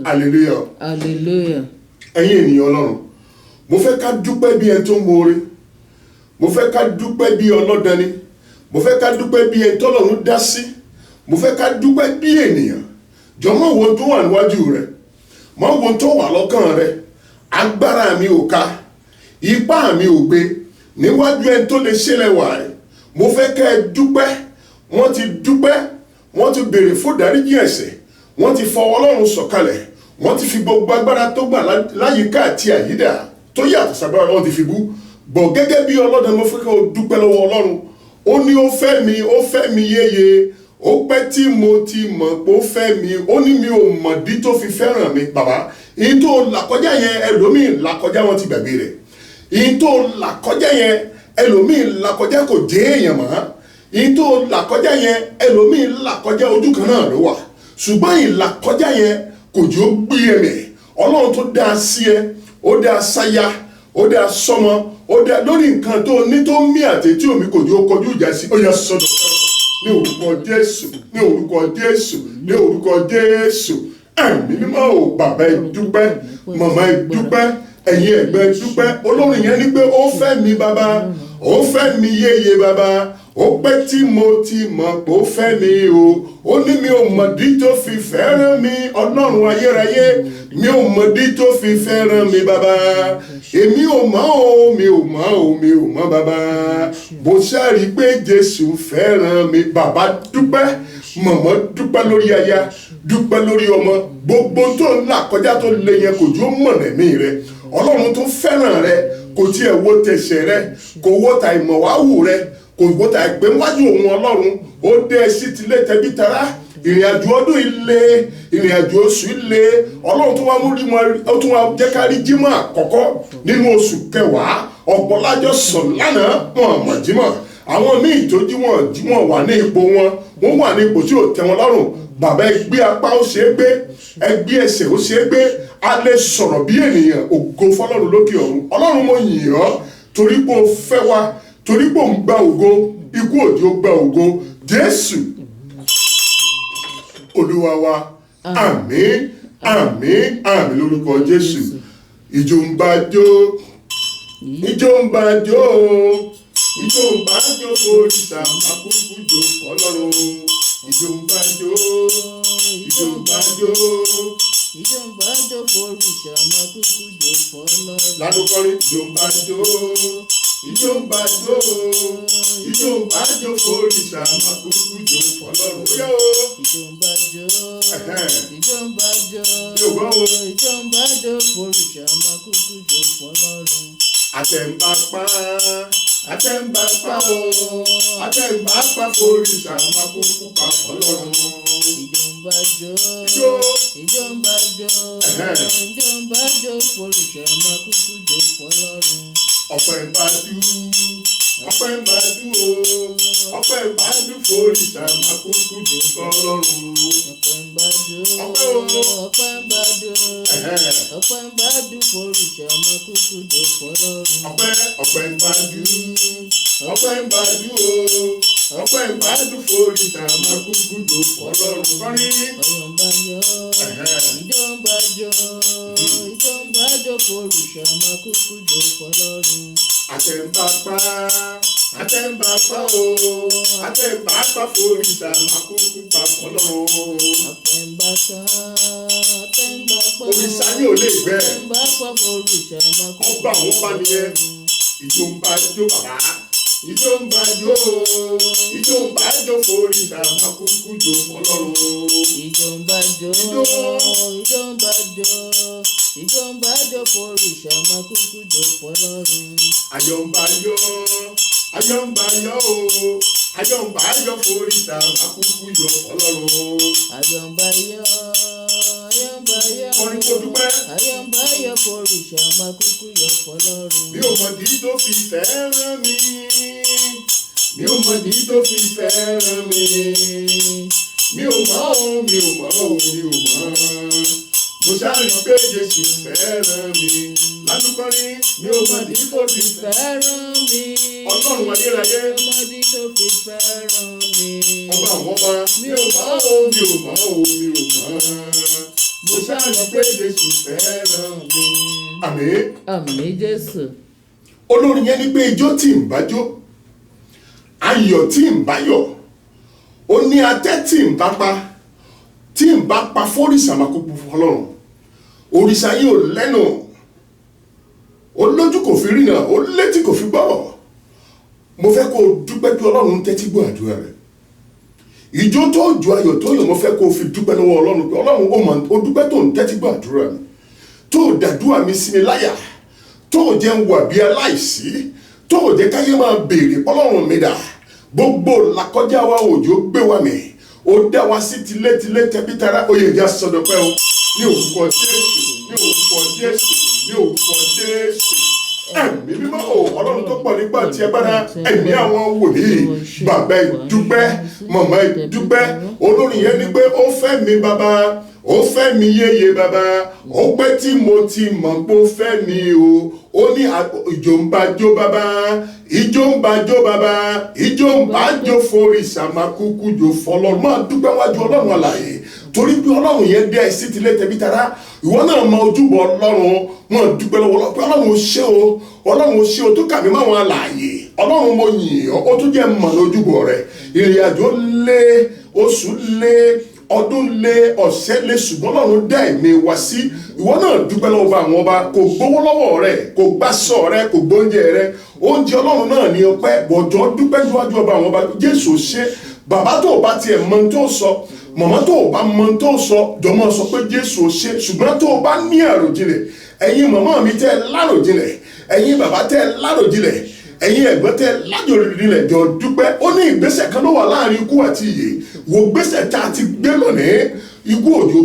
Hallelujah. Hallelujah. Ẹ̀yin ènìyàn Ọlọ́run, mo fẹ́ ká dúpẹ́ bí ẹni tó mọ̀ọ́re, mo fẹ́ ká dúpẹ́ bí ọlọ́dani, mo fẹ́ ká dúpẹ́ bí ẹni tọ́lọ́run dá sí, mo fẹ́ ká dúpẹ́ bí ènìyàn. Jọ̀ọ́ má wo tó wà níwájú rẹ, má wo tó wà lọ́kàn rẹ, agbára mi ò ká, ipá mi ò gbé, níwájú ẹni tó lè ṣẹlẹ̀ wà rẹ̀. Mo fẹ́ ká ẹ dúpẹ́, wọ́n ti dúpẹ́, wọ́n ti béèrè fún ìdáríjì ẹ̀ṣẹ̀, wọ́n ti fọwọ́ Ọlọ́run sọ̀kalẹ̀, wọ́n ti fi gbogbo agbára tó gbà láyìíká àti àyídà tó yàtọ̀ sábàá wọ́n ti fi bú. Bọ̀ gẹ́gẹ́ bí ọlọ́dẹ mo fẹ́ kí o dúpẹ́ lọ́wọ́ Ọlọ́run. Ó ní ó fẹ́ mi yéye, ó pẹ́ tí mo ti mọ̀ pé ó fẹ́ mi, ó ní mi ò mọ̀ dí tó fi fẹ́ràn mi. Bàbá, ìyí tó làkọjá yẹn ẹlòmíì làkọjá wọn ti gbàgbé rẹ̀. Ìyí tó làkọjá yẹn ẹlòmíì làkọjá kò jẹ́ èèyàn mọ́. Ìyí tó làkọjá yẹn ẹlòmíì làkọjá ojú kan náà ló wà. Ṣùgbọ́n ìlàkọjá yẹn kò jẹ́ ó gbé ẹ̀mẹ̀. Ọlọ́run tó dá sí ẹ, ó dá sáyà, ó dá sọmọ, ó dá lórí nǹkan tó ní tó mí àti tí omi kò jẹ́ ó kọjú ìjà sí. Ó yá sọ́dọ̀ ní orúkọ Jésù, ní orúkọ Jésù, ní orúkọ Jésù. Ẹ̀mí mímọ́ ò bàbá ẹ dúpẹ́, màmá ẹ dúpẹ́, ẹ̀yin ẹ̀gbẹ́ ẹ dúpẹ́. Olórin yẹn ní pé ó fẹ́ mi bàbá, ó fẹ́ mi yéye bàbá, ó pẹ́ tí mo ti mọ̀ pé ó fẹ́ mi o. Ó ní mi ò mọ̀dí tó fi fẹ́ràn mi, Ọlọ́run ayérayé, mi ò mọ̀dí tó fi fẹ́ràn mi bàbá. Èmi ò mọ̀ o, mi ò mọ̀ o, mi ò mọ̀ bàbá. Bó ṣáàrí pé Jésù fẹ́ràn mi, bàbá dúpẹ́, màmá dúpẹ́ lórí aya, dúpẹ́ lórí ọmọ. Gbogbo tó ń là kọjá tó lé yẹn kò jó mọ̀nà mí rẹ. Ọlọ́run tó fẹ́ràn rẹ kò tiẹ̀ wo tẹ̀sẹ̀ rẹ, kò wo ta ìmọ̀wáwù rẹ, kò wo ta ìpè wájú òun Ọlọ́run. Ó dé sí tilé tẹbí tará, ìrìn àjò ọdún ilé, ìrìn àjò oṣù ilé. Ọlọ́run tó wá mú rí wọn, ó tún wá jẹ́ ká rí jímọ̀ àkọ́kọ́ nínú oṣù kẹwàá. Ọ̀pọ̀ lájọ sọ̀ lánàá wọn àmọ̀ jímọ̀. Àwọn míì tó jí wọn wà ní ipò wọn, wọ́n wà ní ipò tí ò tẹ́ wọn lọ́rùn. Bàbá ẹgbẹ́ apá ó ṣe é gbé, ẹgbẹ́ ẹsẹ̀ ó ṣe é gbé, a lè sọ̀rọ̀ bí ènìyàn. Ògo fọlọ́run lókè ọ̀run. Ọlọ́run mo yìn ọ́ torí pé o fẹ́ wa, torí pé o ń gba ògo, ikú òdì ó gba ògo. Jésù Olúwa wa, àmín, àmín, àmín lórúkọ Jésù. Ìjó ń bá jó, ìjó ń bá jó, ìjó ń bá jó òrìṣà àkókò jó fọlọ́run. Ìjó ń bá jó, ìjó ń bá jó, ìjó ń bá jó òrìṣà àkókò jó fọlọ́run. Ládùkọ́rin ìjó ń bá jó, ìjó ń bá jó, ìjó ń bá jó òrìṣà àkókò jó fọlọ́run. Ìjó ń bá jó, ìjó ń bá jó, ìjó ń bá jó òrìṣà àkókò jó fọlọ́run. Àtẹ̀mbàpá, àtẹ̀mbàpá o, àtẹ̀mbàpá òrìṣà àkókò pa fọlọ́run. Ìjó ń bá jó, Ìjó, ìjó ń bá jó, ìjó ń bá jó òrìṣà àkókò jó fọlọ́run. ọpẹ́ ń bá dú, ọpẹ́ ń bá dú o, ọpẹ́ ń bá dú òrìṣà àkókò jó fọlọ́run. Ọpẹ́ ń bá jó, Ọpẹ́ o, ọpẹ́ ń bá jó, ọpẹ́ ń bá jó òrìṣà àkókò jó fọlọ́run. ọpẹ́ ń bá dú, ọpẹ́ ń bá dú o, ọpẹ́ ń bá dú òrìṣà àkókò jó fọlọ́run. Kọrin. Ọyọ̀ ń bá yọ, ìjó ń bá jó, ìjó ń bá jó òrìṣà àkókò jó fọlọ́run. Àtẹ̀mbàpá, àtẹ̀mbàpá o, àtẹ̀mbàpá òrìṣà àkókò pa fọlọ́run. Àtẹ̀mbàpá, àtẹ̀mbàpá, Òrìṣà ní ò lè gbẹ. àtẹ̀mbàpá òrìṣà àkókò Ọba àwọn ọba nìyẹn. Ìjó ń bá jó bàbá, ìjó ń bàjó ìjó ń bàjó forí ìṣàmà kúkú jò fọlọ́run. ìjó ń bàjó ìjó ń bàjó ìjó ń bàjó forí ìṣàmà kúkú jò fọlọ́run. ayọ̀ ń bàjó ayọ̀ ń bàjó ayọ̀ ń bàjó forí ìṣàmà kúkú jò fọlọ́run. ayọ̀ ń bàjó ayọ̀ ń bàjó kọrin kó dúpẹ́. ayọ̀ ń bàjó forí ìṣàmà kúkú jò fọlọ́run. mi ò mọ̀dí tó fi fẹ́ràn mi mi ò mọ̀dí tó fi fẹ́ràn mi mi ò mọ̀ ọ́ mi ò mọ̀ ọ́ mi ò mọ̀ mo sáré pé Jésù fẹ́ràn mi ládùúgbọ́rin mi ò mọ̀dí tó fi fẹ́ràn mi. Ọlọ́run ayérayé. mi ò mọ̀dí tó fi fẹ́ràn mi. ọba àwọn ọba mi ò mọ̀ ọ́ mi ò mọ̀ ọ́ mi ò mọ̀ mo sáré pé Jésù fẹ́ràn mi. àmín. àmín Jésù. olórin yẹn ní pé ijó tí ń bá jó ayọ̀ tí ń bá yọ̀ ó ní atẹ́ tí ń bá pa fórìṣà máa kó pupa Ọlọ́run òrìṣà yìí ò lẹ́nu ó lójú kò fi rìnà ó létí kò fi gbọ́rọ̀ mo fẹ́ kó o dúpẹ́ pé Ọlọ́run ń tẹ́tí gbọ́ àdúrà rẹ̀ ìjó tó ju ayọ̀ tó yọ̀ mo fẹ́ kó o fi dúpẹ́ lọ́wọ́ Ọlọ́run pé Ọlọ́run ó dúpẹ́ tó ń tẹ́tí gbọ́ àdúrà mi tó dàdúrà mi sí mi láyà tó jẹ́ ń wà bí aláìsí tó jẹ́ káyé máa béèrè Ọlọ́run mi dà gbogbo làkọjá wa òjò gbé wa mi ó dá wa sí tilétilé tẹbítara oyè ìjà sọdọ̀pẹ́ o ní orúkọ Jésù ní orúkọ Jésù ní orúkọ Jésù ẹ̀mí mímọ́ o Ọlọ́run tó pọ̀ nígbà tí ẹ bára ẹ̀mí àwọn wòlíì bàbá ìdúpẹ́ màmá ìdúpẹ́ olórin yẹn ní pé ó fẹ́ mi bàbá ó fẹ́ mi yéye bàbá ó pẹ́ tí mo ti mọ̀ pé ó fẹ́ mi o ó ní ìjó ń bàjó bàbá ìjó ń bàjó bàbá ìjó ń bàjó forí ìṣàmà kúkú jò fọlọ́run máa dúpẹ́ wájú Ọlọ́run àlàyé torí pé Ọlọ́run yẹn dé ẹsí tilé tẹbí tara ìwọ náà mọ ojúbọ Ọlọ́run máa dúpẹ́ lọ́wọ́ pé Ọlọ́run ó ṣe o Ọlọ́run ó ṣe o tó kà mí máwọn àlàyé Ọlọ́run mo yìn ọ́ ó tún jẹ́ mọ̀ lójúbọ rẹ̀ ìrìn àjò lé oṣù lé ọdún lé ọ̀sẹ̀ lé ṣùgbọ́n Ọlọ́run dá ẹ̀mí wa sí ìwọ náà dúpẹ́ lọ́wọ́ bá àwọn ọba kò gbówó lọ́wọ́ rẹ̀ kò gbàsọ̀ rẹ̀ kò gbóúnjẹ rẹ̀ oúnjẹ Ọlọ́run náà ní ọpẹ́ bọ̀jọ́ dúpẹ́ níwájú ọba àwọn ọba Jésù ṣe bàbá tó o bá tiẹ̀ mọ tó sọ màmá tó o bá mọ tó sọ jọmọ sọ pé Jésù ṣe ṣùgbọ́n tó o bá ní àròjinlẹ̀ ẹ̀yin màmá mi tẹ́ láròjinlẹ̀ ẹ̀yin bàbá tẹ́ láròjinlẹ̀ ẹ̀yin ẹ̀gbọ́n tẹ́ lájòrìnlẹ̀ jọ dúpẹ́ ó ní ìgbésẹ̀ kan ló wà láàrin ikú àti ìyè wo gbésẹ̀ tá a ti gbé lónìí ikú òjò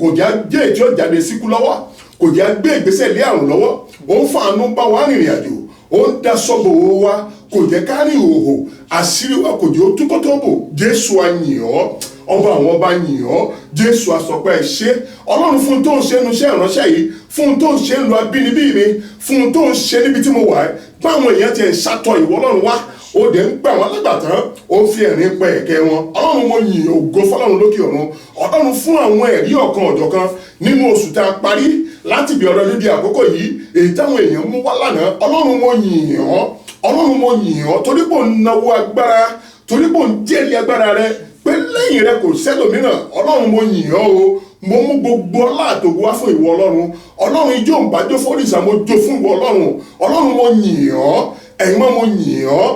kò já jẹ́ ètí ọ̀jáde síkú lọ́wọ́ kò já gbé ìgbésẹ̀ lé àrùn lọ́wọ́ ó ń fàánú bá wa rìnrìn àjò ó ń da sọ́bò wa kò jẹ́ ká rí ìhòhò àṣírí wa kò jẹ́ ó túkọ́tọ́ bò Jésù a yìn ọ́ ọba àwọn ọba yìn ọ́ Jésù àsọpẹ́ ṣe Ọlọ́run fún tó ń ṣe nu iṣẹ́ ìránṣẹ́ yìí fún tó ń ṣe ń lo abínibí mi fún tó ń ṣe níbi tí mo wà báwọn èèyàn ti ń ṣàtọ̀ ìwọ Ọlọ́run wá ó dẹ̀ ń gbà wọ́n lágbàtàn ó fi ẹ̀rín pẹ́ ẹ̀kẹ́ wọn Ọlọ́run mo yìn ògo fọlọ́run lókè ọ̀run Ọlọ́run fún àwọn ẹ̀rí ọ̀kan ọ̀jọ̀kan nínú oṣù tá a parí láti bí ọ̀rọ̀ níbi àkókò yìí èyí táwọn èèyàn mú wá lánàá Ọlọ́run mo yìn ọ́ Ọlọ́run mo yìn ọ́ torí pò ń nawó agbára torí pò ń jẹ́rìí agbára rẹ pé lẹ́yìn rẹ kò sẹ́lòmíràn Ọlọ́run mo yìn ọ́ o mo mú gbogbo ọlá àtògo wá fún ìwọ Ọlọ́run ijó ń bàjó fórìṣà mo jó fún ìwọ Ọlọ́run mo yìn ọ́ ẹ̀yin mọ́ mo yìn ọ́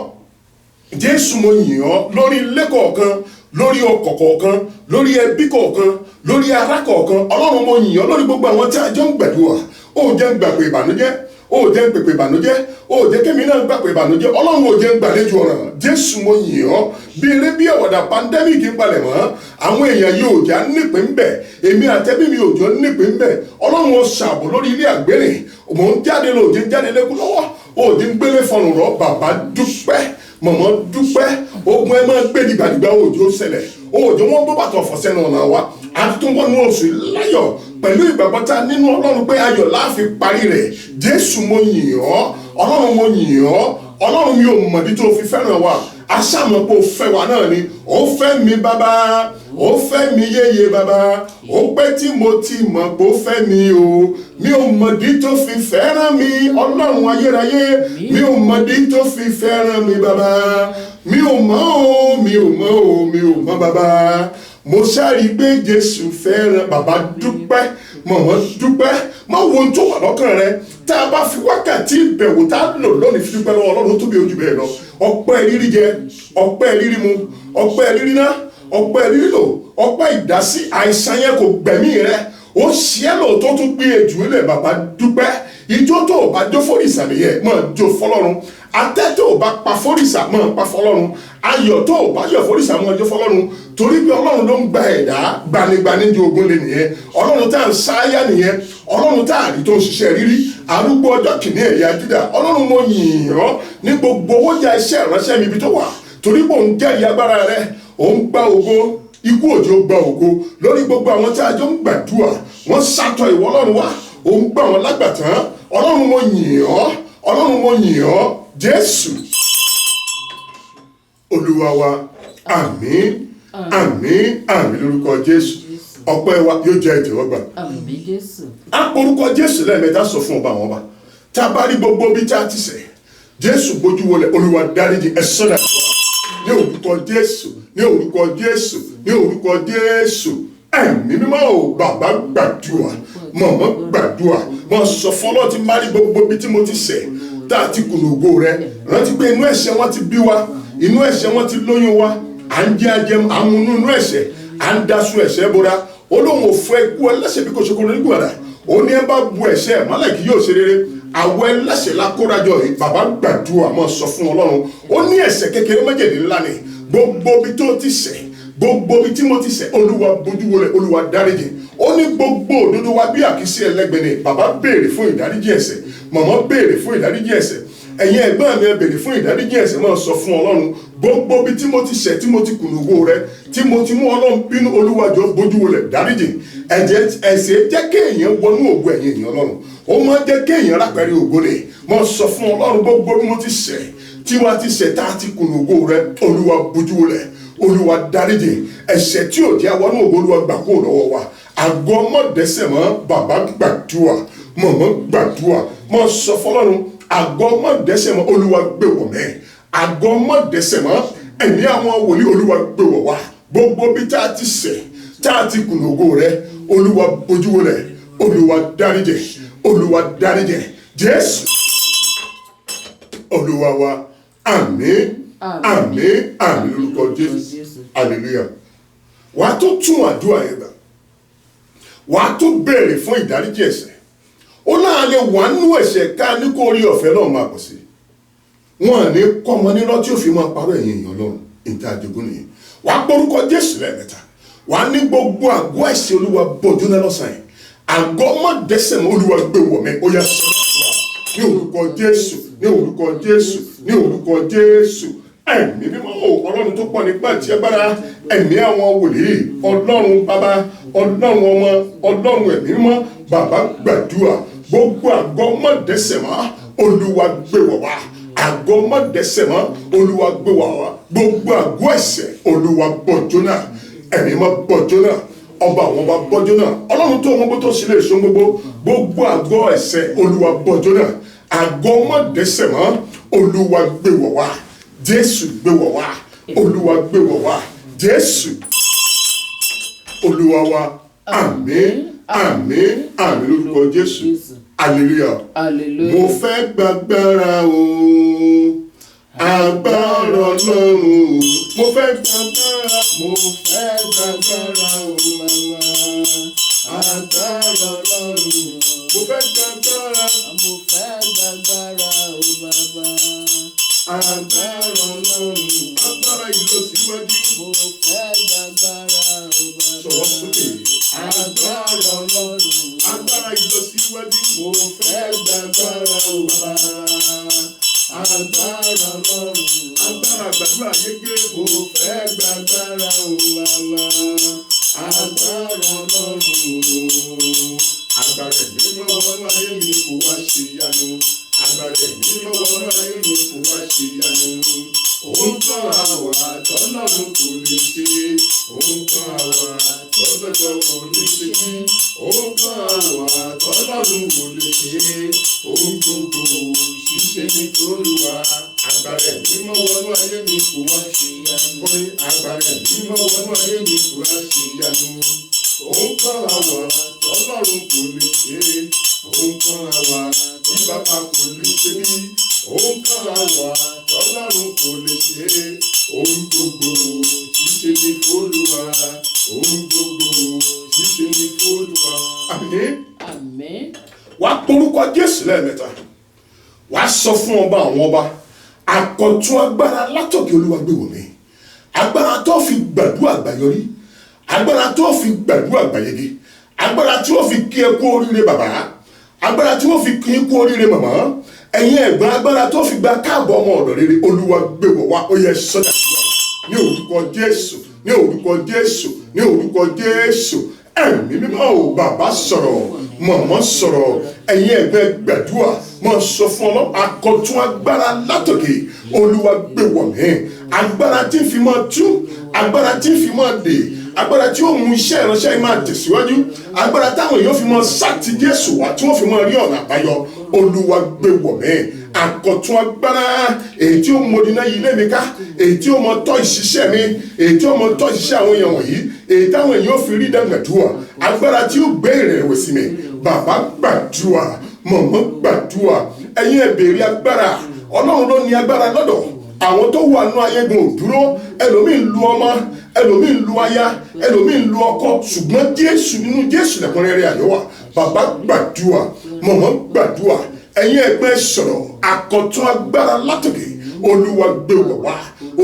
Jésù mo yìn ọ́ lórí ilé kọ̀ọ̀kan lórí ọkọ̀ kọ̀ọ̀kan lórí ẹbí kọ̀ọ̀kan lórí ará kọ̀ọ̀kan Ọlọ́run mo yìn ọ́ lórí gbogbo àwọn tí a jọ ń gbàdúrà ó jẹ́ ń gbàgbé ìbànújẹ́ ó jẹ́ ń pèpè ìbànújẹ́ ó jẹ́ kémi náà gbàgbé ìbànújẹ́ Ọlọ́run ó jẹ́ ń gbàlejò ọ̀ràn Jésù mo yìn ọ́ bí eré bí àwàdà pandemic ń palẹ̀ mọ́ àwọn èèyàn yóò já nípìn bẹ̀ èmi àtẹ́bí mi ò jọ nípìn bẹ̀ Ọlọ́run ó ṣàbò lórí ilé àgbèrè mò ń jáde lọ òjé ń jáde lẹ́kú lọ́wọ́ òjé ń gbélé fọrùn rọ bàbá dúpẹ́ mọ̀mọ́ dúpẹ́ ogun ẹ máa gbé dìgbàdìgbà òjò ṣẹlẹ̀ òjò wọn bó bàtọ̀ fọ̀ sẹ́nu ọ̀nà wa àtúntúnwọ́nú oṣù láyọ̀ pẹ̀lú ìgbàgbọ́ta nínú Ọlọ́run pé ayọ̀ láàfin parí rẹ̀ Jésù mo yìn ọ́ Ọlọ́run mo yìn ọ́ Ọlọ́run mi ò mọ̀dí tó fi fẹ́ràn wa aṣáàmọ̀ pé ó fẹ́ wa náà ni ó fẹ́ mi bàbá ó fẹ́ mi yéye bàbá ó pẹ́ tí mo ti mọ̀ pé ó fẹ́ mi o mi ò mọ̀dí tó fi fẹ́ràn mi Ọlọ́run ayérayé mi ò mọ̀dí tó fi fẹ́ràn mi bàbá mi ò mọ̀ o mi ò mọ̀ o mi ò mọ̀ bàbá mo sáré pé Jésù fẹ́ràn bàbá dúpẹ́ mọ̀mọ́ dúpẹ́ má wo ohun tó wà lọ́kàn rẹ tá a bá fi wákàtí ìbẹ̀wò tá a lò lónìí fi dúpẹ́ lọ́wọ́ Ọlọ́run tó bí ojú bẹ́ẹ̀ lọ. Ọpẹ́ rírí jẹ, ọpẹ́ rírí mu, ọpẹ́ rírí ná, ọpẹ́ rírí lò, ọpẹ́ ìdásí. Àìsàn yẹn kò gbẹ̀mí rẹ, ó ṣe é lóòótọ́ tó gbé ejò ilẹ̀. Bàbá dúpẹ́. Ijó tó o bá jó fòrìṣà nìyẹn, máa jó fọlọ́run. Atẹ́ tó o bá pa fòrìṣà, máa pa fọlọ́run. Ayọ̀ tó o bá yọ̀ fòrìṣà, máa jó fọlọ́run. Torí pé Ọlọ́run ló ń gba ẹ̀dá gbanigbani ju ogun lé nìyẹn. Ọlọ́run tá à ń sáyà nìyẹn. Ọlọ́run tá à rí tó ń ṣiṣẹ́ rírí. Arúgbó ọjọ́ kìíní ẹ̀yà Júdà. Ọlọ́run mo yìn ọ́ ní gbogbo owó jà iṣẹ́ ìránṣẹ́ mi ibi tó wà. Torí pé òun jẹ́rìí agbára rẹ̀, òun gba ògo, ikú òjò gba ògo lórí gbogbo àwọn tí a jọ ń gbàdúrà. Wọ́n sátọ̀ ìwọ Ọlọ́run wá, òun gbà wọ́n lágbàtán. Ọlọ́run mo yìn ọ́, Ọlọ́run mo yìn ọ́, Jésù Olúwa wa. Àmín, àmín, àmín lórúkọ Jésù. Ọpẹ́ wa yóò jẹ́ ìtẹ́wọ́gbà. Àmín Jésù. A porúkọ Jésù lẹ́ẹ̀mẹ́ta sọ fún ọba àwọn ọba. Tá a bá rí gbogbo bí tá a ti ṣẹ̀, Jésù gbójú wọlé, Olúwa dáríjì, ẹ sọ́dà ní orúkọ Jésù, ní orúkọ Jésù, ní orúkọ Jésù. Ẹ̀mí mímọ́ o, bàbá gbàdúrà, màmá gbàdúrà. Wọ́n sọ fún Ọlọ́run tí má rí gbogbo bí tí mo ti ṣẹ̀, tá a ti kùnà ògo rẹ. Rántí pé inú ẹ̀ṣẹ̀ wọn ti bí wa, inú ẹ̀ṣẹ̀ wọn ti lóyún wa. À ń jẹ́ ajẹm, à ń munú inú ẹ̀ṣẹ̀, à ń daṣu ẹ̀ṣẹ̀ bora. Olóhùn ò fẹ́ ikú ẹlẹ́ṣẹ̀ bí kò ṣe kó lórí gbàdá. Ó ní ẹ bá bu ẹ̀ṣẹ̀ mọ́lẹ̀ kí yóò ṣe rere. Àwọn ẹlẹ́ṣẹ̀ la kórajọ yìí, bàbá gbàdúrà, máa sọ fún Ọlọ́run. Ó ní ẹ̀ṣẹ̀ kékeré méjèèjì ńlá ni. Gbogbo bí tó ti ṣẹ̀, gbogbo bí tí mo ti ṣẹ̀, Olúwa bójú wọlé, Olúwa dáríjì. Ó ní gbogbo òdodo wa bí àkísí ẹlẹ́gbẹ̀ẹ́ ni. Bàbá béèrè fún ìdáríjì ẹ̀ṣẹ̀, màmá béèrè fún ìdáríjì ẹ̀ṣẹ̀. Ẹ̀yin ẹ̀gbọ́n mi ẹ béèrè fún ìdáríjì ẹ̀ṣẹ̀, máa sọ fún Ọlọ́run. Gbogbo bí tí mo ti ṣẹ̀, tí mo ti kùnà ògo rẹ, tí mo ti mú Ọlọ́run bínú, Olúwa jọ̀ọ́ bójú wọlé, dáríjì. Ẹ̀ṣẹ̀ jẹ́ kéèyàn wọnú ògo ẹ̀yin ènìyàn Ọlọ́run. Ó máa jẹ́ kéèyàn rápẹ̀rẹ̀ ògo ni. Máa sọ fún Ọlọ́run gbogbo bí mo ti ṣẹ̀, tí wàá ti ṣẹ̀ tá a ti kùnà ògo rẹ, Olúwa bójú wọlé, Olúwa dáríjì. Ẹ̀ṣẹ̀ tí ò jẹ́ wọnú ògo, Olúwa gbà kúrò lọ́wọ́ wa. Àgọ́ mọ̀dẹ́sẹ̀ mọ́, bàbá gbàdúrà, màmá gbàdúrà. Máa sọ fún Ọlọ́run, àgọ́ mọ̀dẹ́sẹ̀ mọ́, Olúwa gbé wọ̀ mẹ́. Àgọ́ mọ̀dẹ́sẹ̀ mọ́, ẹ̀mí àwọn wòlíì, Olúwa gbé wọ̀ wá. Gbogbo bí tá a ti ṣẹ̀, tá a ti kùnà ògo rẹ, Olúwa bójú wọlé, Olúwa dáríjì, Olúwa dáríjì. Jésù Olúwa wa. Àmín, àmín, àmín lórúkọ Jésù. Hallelujah. Wà á tó tún àdúrà yẹn gbà. Wà á tó béèrè fún ìdáríjì ẹ̀ṣẹ̀. Ó láàlẹ́ wà nínú ẹ̀ṣẹ̀ ká ní kó rí ọ̀fẹ́ náà máa pọ̀ sí. Wọ́n ní kọ́mọ nírọ́ tí ó fi máa parọ́ ẹ̀yìn èèyàn lọ́rùn. Ìta àjogún nìyẹn. Wà á porúkọ Jésù lẹ́ẹ̀mẹ́ta. Wà á ní gbogbo àgọ́ ẹ̀ṣẹ̀, Olúwa bójú náà lọ́sàn-án. Àgọ́ mọ̀dẹ́sẹ̀ mọ́, Olúwa gbé wọ̀ mẹ́. Ó yá sọ́dọ̀ ní orúkọ Jésù, ní orúkọ Jésù, ní orúkọ Jésù. Ẹ̀mí mímọ́ o, Ọlọ́run tó pọ̀ nípa tí agbára, ẹ̀mí àwọn wòlíì, Ọlọ́run bàbá, Ọlọ́run ọmọ, Ọlọ́run ẹ̀mí mímọ́, bàbá gbàdúrà. Gbogbo àgọ́ mọ̀dẹ́sẹ̀ mọ́, Olúwa gbé wọ̀ wá. Àgọ́ mọ̀dẹ́sẹ̀ mọ́, Olúwa gbé wọ̀ wá. Gbogbo àgọ́ ẹ̀ṣẹ̀, Olúwa bọ̀ jóná. Ẹ̀mí mímọ́ bọ̀ jóná. Ọba àwọn ọba bọ́ jóná. Ọlọ́run tó wọn bó tó sílé èso gbogbo. Gbogbo àgọ́ ẹ̀ṣẹ̀, Olúwa bọ̀ jóná. Àgọ́ mọ̀dẹ́sẹ̀ mọ́, Olúwa gbé wọ̀ wá. Jésù gbé wọ̀ wá. Olúwa gbé wọ̀ wá. Jésù Olúwa wa. Àmín, àmín, àmín lórúkọ Jésù. Hallelujah. Mo fẹ́ gbàgbára o, agbára Ọlọ́run. Mo fẹ́ gbàgbára, mo fẹ́ gbàgbára o, màmá. Agbára Ọlọ́run. Mo fẹ́ gbàgbára, Mo fẹ́ gbàgbára o bàbá. agbára Ọlọ́run. Agbára ìlọsíwájú. Mo fẹ́ gbàgbára o bàbá. Sọ̀rọ̀ sókè. Agbára Ọlọ́run. Agbára ìlọsíwájú. Mo fẹ́ gbàgbára o bàbá. Agbára Ọlọ́run. Agbára àgbàdúrà yege. Mo fẹ́ gbàgbára o bàbá. Agbára Ọlọ́run. Agbára ẹ̀mí mímọ́ wọnú ayé mi kò wá ṣe ìyanu. Agbára ẹ̀mí mímọ́ wọnú ayé mi kò wá ṣe ìyanu. Òun kan àwọ̀ àtọ́lọ́run kò lè ṣe. Òun kan àwọ̀ àtọ́lọ́run kò lè ṣe. Òun kan àwọ̀ àtọ́lọ́run kò lè ṣe. Òun gbogbo ṣíṣe ní Olúwa. Agbára ẹ̀mí mímọ́ wọnú ayé mi kò wá ṣe ìyanu. Agbára ẹ̀mí mímọ́ wọnú ayé mi kò wá ṣe ìyanu. Òun kan àwọ̀ àtọ́lọ́run kò lè ṣe. Òun kan àwọ̀ tí bàbá kò lè ṣe rí. Ohun kan wà tọ́lọ́run kò lè ṣe. Ohun gbogbo ṣíṣe ní f'Olúwa. Ohun gbogbo ṣíṣe ní f'Olúwa. Àmín. Àmín. Wàá porúkọ Jésù lẹ́ẹ̀mẹ́ta. Wàá sọ fún ọba àwọn ọba. Àkọ̀tun agbára látòkè Olúwa gbé wọ̀ mí. Agbára tó fi gbàdúrà àgbáyọrí. Agbára tó fi gbàdúrà àgbáyege. Agbára tí ó fi kí ẹ kú oríire bàbá. Agbára tí ó fi kí ẹ kú oríire màmá. Ẹ̀yin ẹ̀gbọ́n, agbára tó fi gba káàbọ̀ ọmọ ọ̀dọ̀ rere. Olúwa gbé wọ̀ wá. Ó yẹ sọ́dà sí wa. Ní orúkọ Jésù. Ní orúkọ Jésù. Ní orúkọ Jésù. Ẹ̀mí mímọ́ o, bàbá sọ̀rọ̀, màmá sọ̀rọ̀, ẹ̀yin ẹ̀gbẹ́ gbàdúrà, máa sọ fún Ọlọ́run. Àkọ̀tun agbára látòkè Olúwa gbé wọ̀ mí. Agbára tí ń fi máa tú, agbára tí ń fi máa dè, agbára tí ó mú iṣẹ́ ìránṣẹ́ yìí máa tẹ̀síwájú, agbára táwọn èèyàn fi máa sátì Jésù wá tí wọ́n fi máa rí ọ̀nà àbáyọ. Olúwa gbé wọ̀ mí. Àkọ̀tun agbára èyí tí ó mọdínà yìí lé mi ká, èyí tí ó mọ tọ́ ìṣiṣẹ́ mi, èyí tí ó mọ tọ́ ìṣiṣẹ́ àwọn èèyàn wọ̀nyí, èyí táwọn èèyàn fi rí dàgbàdúrà, agbára tí ó gbé ìrẹ̀wẹ̀sì mi. Bàbá gbàdúrà, màmá gbàdúrà, ẹ̀yin ẹ béèrè agbára. Ọlọ́run ló ní agbára lọ́dọ̀. Àwọn tó wà nínú ayégun ò dúró. Ẹlòmíín lu ọmọ, ẹlòmíín lu aya, ẹlòmíín lu ọkọ, ṣùgbọ́n Jésù, nínú Jésù lẹ́kùnrẹ́rẹ́ ayọ̀ wà. Bàbá gbàdúrà, màmá gbàdúrà, ẹ̀yin ẹgbẹ́ sọ̀rọ̀. Àkọ̀tun agbára látòkè Olúwa gbé wọ̀ wá.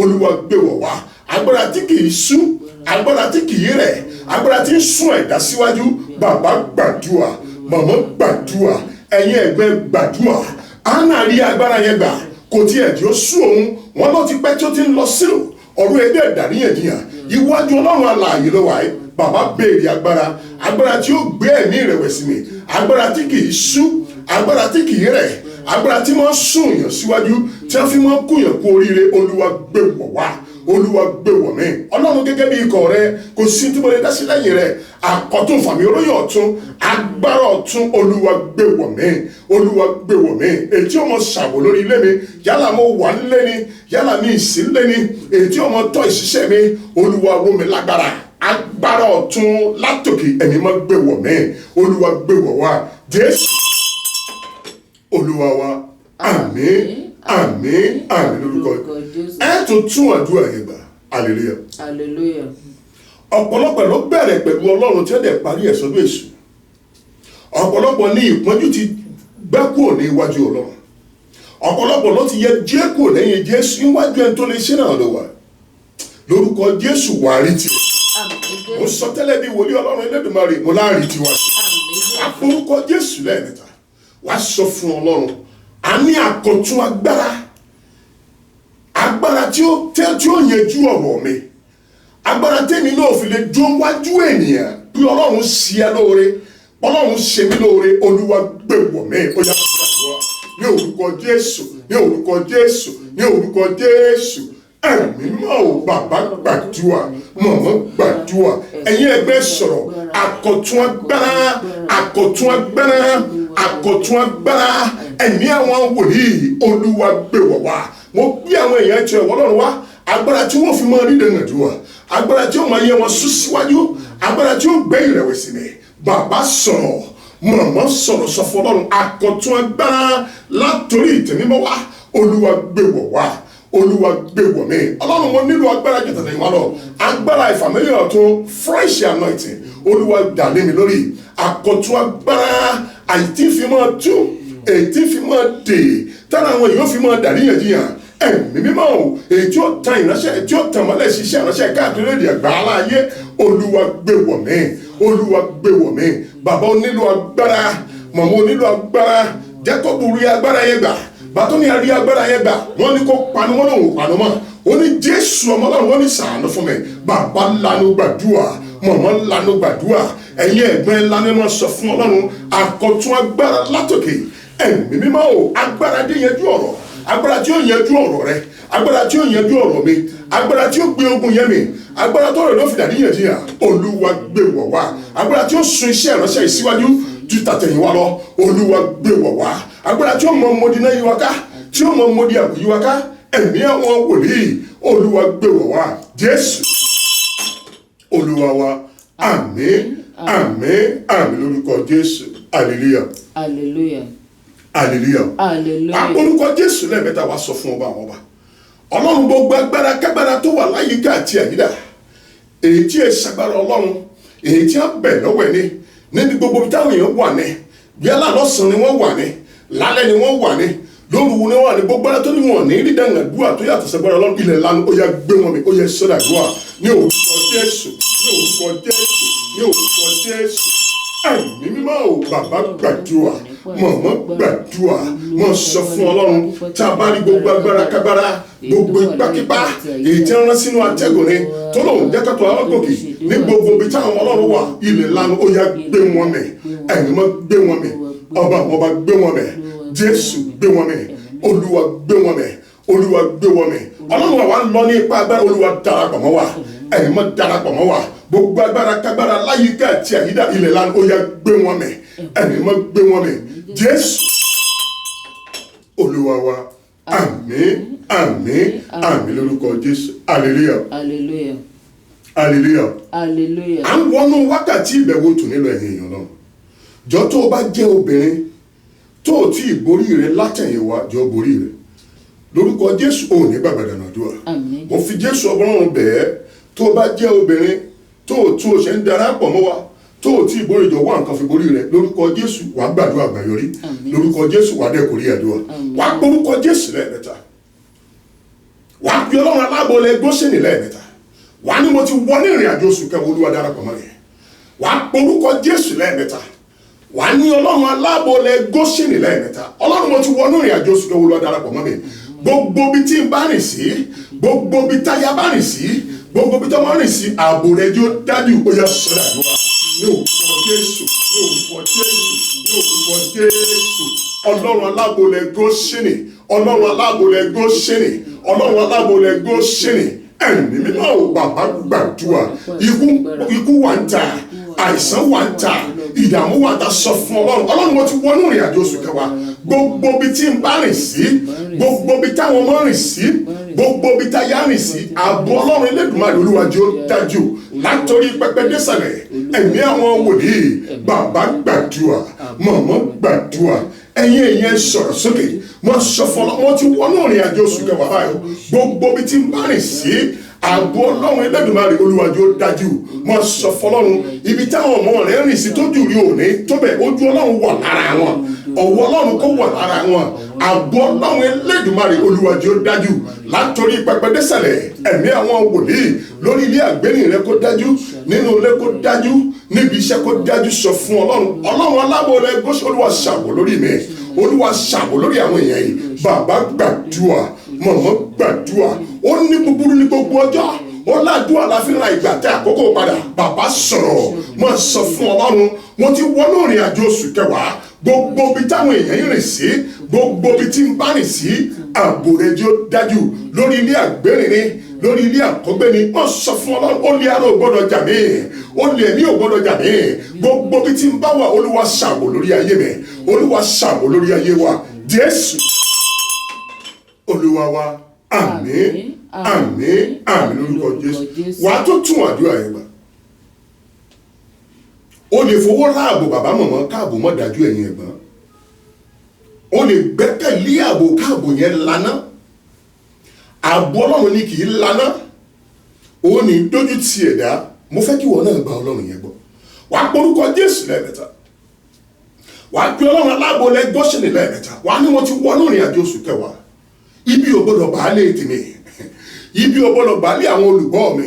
Olúwa gbé wọ̀ wá. Agbára tí kìí sú, agbára tí kìí rẹ̀, agbára tí ń sún ẹ̀dá síwájú. Bàbá gbàdúrà, màmá gbàdúrà, ẹ̀yin ẹgbẹ́ gbàdúrà. Hánà rí agbára yẹn gbà, kò tiẹ̀ tí ó sú òun. Wọ́n lọ ti pẹ́ tí ó ti ń lọ sílò. Ọ̀rọ̀ ẹgbẹ́ ìdàríyànjiyàn iwájú Ọlọ́run alààyè ló wà yìí. Bàbá béèrè agbára, agbára tí ó gbé ẹ̀mí ìrẹ̀wẹ̀sì mi, agbára tí kìí sú, agbára tí kìí rẹ̀, agbára tí máa ń sún yàn síwájú, tí wọ́n fi máa ń kúyàn kú oríire. Olúwa gbé wọ̀ wá. Olúwa gbé wọ̀ mí. Ọlọ́run gẹ́gẹ́ bí ikọ̀ rẹ, kò sí tí mo lè dá sí lẹ́yìn rẹ̀. Àkọ̀tun fàmì olóyè ọ̀tún, agbára ọ̀tún. Olúwa gbé wọ̀ mí. Olúwa gbé wọ̀ mí. Èyí tí ó mọ ṣàbò lórí ilé mi, yálà mo wà nílé ni, yálà mi ìsí nílé ni, èyí tí ó mọ tọ́ ìṣiṣẹ́ mi. Olúwa ró mi lágbára. Agbára ọ̀tún látòkè ẹ̀mí máa gbé wọ̀ mí. Olúwa gbé wọ̀ wá. Jésù Olúwa wa. Àmín. Àmín. Àmín lórúkọ Jésù. Ẹ tún àdúrà yẹn gbà. Hallelujah. Hallelujah. Ọ̀pọ̀lọpọ̀ ló bẹ̀rẹ̀ pẹ̀lú Ọlọ́run tí ó dẹ̀ parí ẹ̀ sọ́dọ̀ Èṣù. Ọ̀pọ̀lọpọ̀ ní ìpọ́njú ti gbá kúrò ní iwájú Ọlọ́run. Ọ̀pọ̀lọpọ̀ ló ti yẹ jẹ́ kúrò lẹ́yìn Jésù níwájú ẹni tó lè ṣe náà ló wà. Lórúkọ Jésù wà á rí tiẹ̀. Mo sọ tẹ́lẹ̀ bí wòlíì Ọlọ́run Elédùmarè, mo láàrí tiwa sí. Àforúkọ Jésù lẹ́ẹ̀mẹ́ta. Wàá sọ fún Ọlọ́run. A ní àkọ̀tun agbára. Agbára tí ó yanjú ọ̀rọ̀ mi. Agbára tèmi náà fi lè dúró wájú ènìyàn bí Ọlọ́run ṣe ẹ́ lóore, Ọlọ́run ṣe mí lóore. Olúwa gbé wọ̀ mí. Ó yá gbàdúrà ní orúkọ Jésù, ní orúkọ Jésù, ní orúkọ Jésù. Ẹ̀mí mímọ́ o, bàbá gbàdúrà, màmá gbàdúrà, ẹ̀yin ẹgbẹ́ sọ̀rọ̀. Àkọ̀tun agbára, àkọ̀tun agbára, àkọ̀tun agbára. Ẹ̀mí àwọn wòlíì, Olúwa gbé wọ̀ wá. Mo gbé àwọn èèyàn tí ẹ̀wọ́ lọ́rùn wá. Agbára tí wọ́n fi máa rí dènàdúrà, agbára tí ó máa yẹ wọn sún síwájú, agbára tí ó gbé ìrẹ̀wẹ̀sì mi. Bàbá sọ̀rọ̀, màmá sọ̀rọ̀ sọ fún Ọlọ́run. Àkọ̀tun agbára látòrí ìtẹ̀mímọ́ wá. Olúwa gbé wọ̀ wá. Olúwa gbé wọ̀ mí. Ọlọ́run, mo nílò agbára jù tẹ̀lé wa lọ. Agbára ìfàmìlì ọ̀tún, fresh anointing. Olúwa dà lé mi lórí. Àkọ̀tun agbára àìtí fi máa tú, èyí fi máa dè, tára àwọn èèyàn fi máa dàríyànjiyàn. Ẹ̀mí mímọ́ o, èyí tí ó tan ìránṣẹ́, èyí tí ó tan mọ́lẹ̀ ṣiṣẹ́ ìránṣẹ́ káàkiri èdè àgbáńlá ayé. Olúwa gbé wọ̀ mí. Olúwa gbé wọ̀ mí. Bàbá, ó nílò agbára, màmá ó nílò agbára. Jákọ́bù rí agbára yẹn gbà. Bàtọ́ ní àrí agbára yẹn gbà. Wọ́n ní kó panu, wọ́n lòun panu mọ́. Ó ní Jésù ọmọ Ọlọ́run, wọ́n ní ṣàánú fún mi. Bàbá lanu gbàdúrà, màmá lanu gbàdúrà, ẹ̀yin ẹ̀gbọ́n lanu máa sọ fún Ọlọ́run. Àkọ̀tun agbára látòkè. Ẹ̀mí mímọ́ o, agbára dé yanjú ọ̀rọ̀, agbára tí ó yanjú ọ̀rọ̀ rẹ, agbára tí ó yanjú ọ̀rọ̀ mi, agbára tí ó gbé ogun yẹn mi, agbára tó rẹ̀ ló fi dàríyànjiyàn. Olúwa gbé wọ̀ wá. Agbára tí ó sun iṣẹ́ ìránṣẹ́ ìsíwájú ju tàtẹ̀yìnwá lọ. Olúwa gbé wọ̀ wá. Agbára tí ó mọ mọdí náà yíwá ká, tí ó mọ mọdí àbò yíwá ká. Ẹ̀mí àwọn wòlíì, Olúwa gbé wọ̀ wá. Jésù Olúwa wa. Àmín. Àmín. Àmín lórúkọ Jésù. Hallelujah. Hallelujah. hallelujah. Àpòrúkọ Jésù lẹ́ẹ̀mẹ́ta wá sọ fún ọba àwọn ọba. Ọlọ́run gbogbo agbára kágbára tó wà láyìíká àti àyídà. Èyí tí ẹ ṣagbára Ọlọ́run, èyí tí a bẹ̀ lọ́wọ́ ẹni, níbi gbogbo táwọn èèyàn wà ní, bí alálọ́sàn ni wọ́n wà ní, lálẹ́ ni wọ́n wà ní, lóru ni wọ́n wà ní, gbogbo ara tó ní wọn ní rí dàgbà dúà tó yàtọ̀ ṣagbára Ọlọ́run ilẹ̀ lánàá ó yá gbé wọn mi, ó yẹ sọ́dà dúà ní orúkọ Jésù, ní orúkọ Jésù, ní orúkọ Jésù. Ẹ̀mí mímọ́ o, bàbá gbàdúrà, mọ̀mọ́ gbàdúrà, mọ̀ sọ fún Ọlọ́run tí a bá rí gbogbo agbára kágbára, gbogbo ipákípá èyí tí wọ́n rán sínú atẹ́gùn ni tó lòun jẹ́ kátó alágòkè ní gbogbo ibi táwọn Ọlọ́run wà ilẹ̀ lánàá ó yá gbé wọn mì, ẹ̀mí mọ́ gbé wọn mì, ọba àwọn ọba gbé wọn mì, Jésù gbé wọn mì, Olúwa gbé wọn mì, Olúwa gbé wọn mì. Ọlọ́run àwa ń lọ ní ipa agbára, Olúwa darapọ̀ mọ́ wa, ẹ̀mí mọ́ darapọ̀ mọ́ wa, gbogbo agbára kágbára láyìíká àti àyídà ilẹ̀ lánàá ó yá gbé wọn mì, ẹ̀mí mọ́ gbé wọn mì, Jésù Olúwa wa. Àmín, àmín, àmín lórúkọ Jésù. Hallelujah. Hallelujah. Hallelujah. Hallelujah. À ń wọnú wákàtí ìbẹ̀wò tò nílò ẹ̀yìn èèyàn náà. Jọ tó o bá jẹ́ obìnrin tó o tí ì borí rẹ látẹ̀yìnwá jọ borí rẹ. Lórúkọ Jésù ò ní gbàgbàdà nàdúrà. Àmín. Mo fi Jésù Ọlọ́run bẹ̀ ẹ́ tó o bá jẹ́ obìnrin tó o ṣe ń darapọ̀ mọ́ wa tó o tí ì borí jọ wá nǹkan fi borí rẹ. Lórúkọ Jésù wàá gbàdúrà àgbáyọrí. Lórúkọ Jésù wàá dẹ́kun rí àdúrà. Wàá porúkọ Jésù lẹ́ẹ̀mẹ́ta. Wàá pe Ọlọ́run alábọ̀ọ́lẹ̀ Góṣẹ́nì lẹ́ẹ̀mẹ́ta. Wàá ní mo ti wọ ní ìrìn àjò oṣù kẹwàá Olúwa darapọ̀ mọ́ rẹ̀. Wàá porúkọ Jésù lẹ́ẹ̀mẹ́ta. Wàá ní Ọlọ́run alábọ̀ọ́lẹ̀ Góṣẹ́nì lẹ́ẹ̀mẹ́ta. Ọlọ́run mo ti wọ ní ìrìn àjò oṣù kẹwàá Olúwa darapọ̀ mọ́ mi. Gbogbo bí tí n bá rìn sí, gbogbo bí táyà bá rìn sí, gbogbo bí tó máa rìn sí, ààbò rẹ̀ yóò dájú ó yá sọ́dà àdúrà. Ní orúkọ Jésù, ní orúkọ Jésù, ní orúkọ Jésù. Ọlọ́run alábọ̀ọ́lẹ̀ Góṣẹ́nì, Ọlọ́run alábọ̀ọ́lẹ̀ Góṣẹ́nì, Ọlọ́run alábọ̀ọ́lẹ̀ Góṣẹ́nì. Ẹ̀mí mímọ́ ò bàbá gbàdúrà, ikú wà ń ta, àìsàn wà ń ta, ìdààmú wà ń ta, sọ fún Ọlọ́run. Ọlọ́run mo ti wọnú ìrìn àjò oṣù kẹwàá, gbogbo bí tí n bá rìn sí, gbogbo bí táwọn ọmọ rìn sí, gbogbo bí táyà rìn sí, ààbò Ọlọ́run Elédùmarè Olúwa jẹ́ ó dájú látòrí pẹpẹ désàlẹ̀. Ẹ̀mí àwọn wòlíì, bàbá gbàdúrà, mọ̀mọ́ gbàdúrà, ẹ̀yin èèyàn sọ̀rọ̀ sókè, mo sọ fọlọ́, mo ti wọnú ìrìn àjò oṣù kẹwàá báyìí, gbogbo bí tí n bá rìn sí, ààbò Ọlọ́run Elédùmarè Olúwa jẹ́ ó dájú. Mo sọ fọlọ́run, ibi táwọn ọmọ rẹ̀ rìn sí tójú rí òní tó bẹ̀ ojú Ọlọ́run wà lára wọn, ọwọ́ Ọlọ́run kó wà lára wọn, ààbò Ọlọ́run Elédùmarè Olúwa jẹ́ ó dájú látòrí pẹpẹ désàlẹ̀. Ẹ̀mí àwọn wòlíì lórí ilé àgbélé rẹ kó dájú, nínú ilé kó dájú, níbi iṣẹ́ kó dájú. Sọ fún Ọlọ́run, Ọlọ́run alábọ̀ọ́lẹ̀ Góṣẹ́nì, Olúwa ṣàbò lórí mi, Olúwa ṣàbò lórí àwọn èèyàn yìí. Bàbá gbàdúrà, mọ̀mọ́ gbàdúrà, ó ní búburú ní gbogbo ọjọ́, ó ládùúgbò àláfíà ra ìgbà tẹ àkókò padà. Bàbá sọ̀rọ̀, mo sọ fún Ọlọ́run, mo ti wọnú ìrìn àjò oṣù kẹwàá, gbogbo bí táwọn èèyàn yìí rìn sí, gbogbo bí tí n bá rìn sí, ààbò rẹ̀ jẹ́ ó dájú lórí ilé àgbérìn ni, lórí ilé àkọ́gbé ni. Mo sọ fún Ọlọ́run, ó lé ara ò gbọ́dọ̀ jà mí, ó lé ẹ̀mí ò gbọ́dọ̀ jà mí, gbogbo bí tí n bá wà Olúwa ṣàbò lórí ayé mi, Olúwa ṣàbò lórí ayé wa, Jésù Olúwa wa. Àmín, àmín, àmín lórúkọ Jésù. Wàá tó tún àdúrà yẹn gbà. O lè fowó ráàbò bàbá mọ̀mọ́ káàbò mọ́ dájú ẹ̀yìn ẹ̀gbọ́n. O lè gbẹ́kẹ̀lé ààbò káàbò yẹn lana. Ààbò Ọlọ́run ni kì í lana. O ní dójú ti ẹ̀dá. Mo fẹ́ kí wọ́n náà gba Ọlọ́run yẹn gbọ́. Wàá porúkọ Jésù lẹ́ẹ̀mẹ́ta. Wàá pe Ọlọ́run alábọ̀ọ́lẹ̀ Góṣẹ́nì lẹ́ẹ̀mẹ́ta. Wàá ní mo ti wọnú ìrìn àjò oṣù kẹwàá. Ibi ò gbọdọ̀ bàálẹ̀ tèmi, ibi ò gbọdọ̀ bàálẹ̀ àwọn olùgbọ́ mi.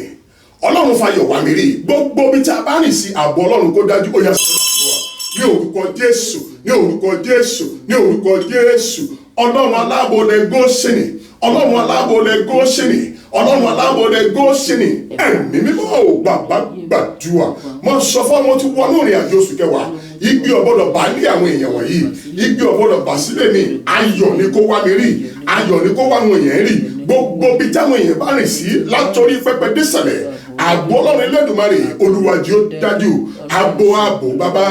Ọlọ́run fayọ̀ wá mi rí, gbogbo bí tí a bá rìn sí, ààbò Ọlọ́run kó dájú ó yá sọ́dọ̀ àdúrà. Ní orúkọ Jésù, ní orúkọ Jésù, ní orúkọ Jésù. Ọlọ́run alábọ̀ọ́lẹ̀ Góṣẹ́nì, Ọlọ́run alábọ̀ọ́lẹ̀ Góṣẹ́nì, Ọlọ́run alábọ̀ọ́lẹ̀ Góṣẹ́nì. Ẹ̀mí mímọ́ ò bàbá gbàdúrà. Mo sọ fún ọmọ tí wọnú ìrìn àjò oṣù kẹwàá, igbe ọ̀gbọ́dọ̀ bá lé àwọn èèyàn wọ̀nyí, igbe ọ̀gbọ́dọ̀ bá sílẹ̀ mi, ayọ̀ ni kó wá mi rí, ayọ̀ ni kó wá àwọn èèyàn rí. Gbogbo bí táwọn èèyàn bá rìn sí látòrí pẹpẹ désàlẹ̀, ààbò Ọlọ́run Elédùmarè Olúwa jẹ́ ó dájú. Ààbò bàbá,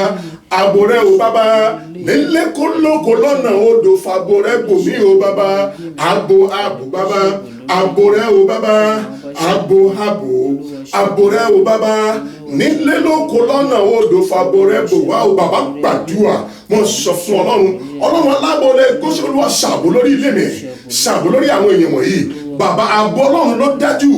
ààbò rẹ o bàbá, nílé kó lóko lọ́nà odò fàbò rẹ bòmí o bàbá abo bàbá abo rẹ o bàbá abo rẹ o bàbá nílé lóko lọ́nà odò fàbò rẹ bò wá o bàbá gbàdúrà mo sọ fún ọlọ́run alábọ̀lẹ̀ kóso olúwa ṣàbò lórí ilé mi ṣàbò lórí àwọn èèyàn wọ̀nyí bàbá ààbò ọlọ́run ló dájú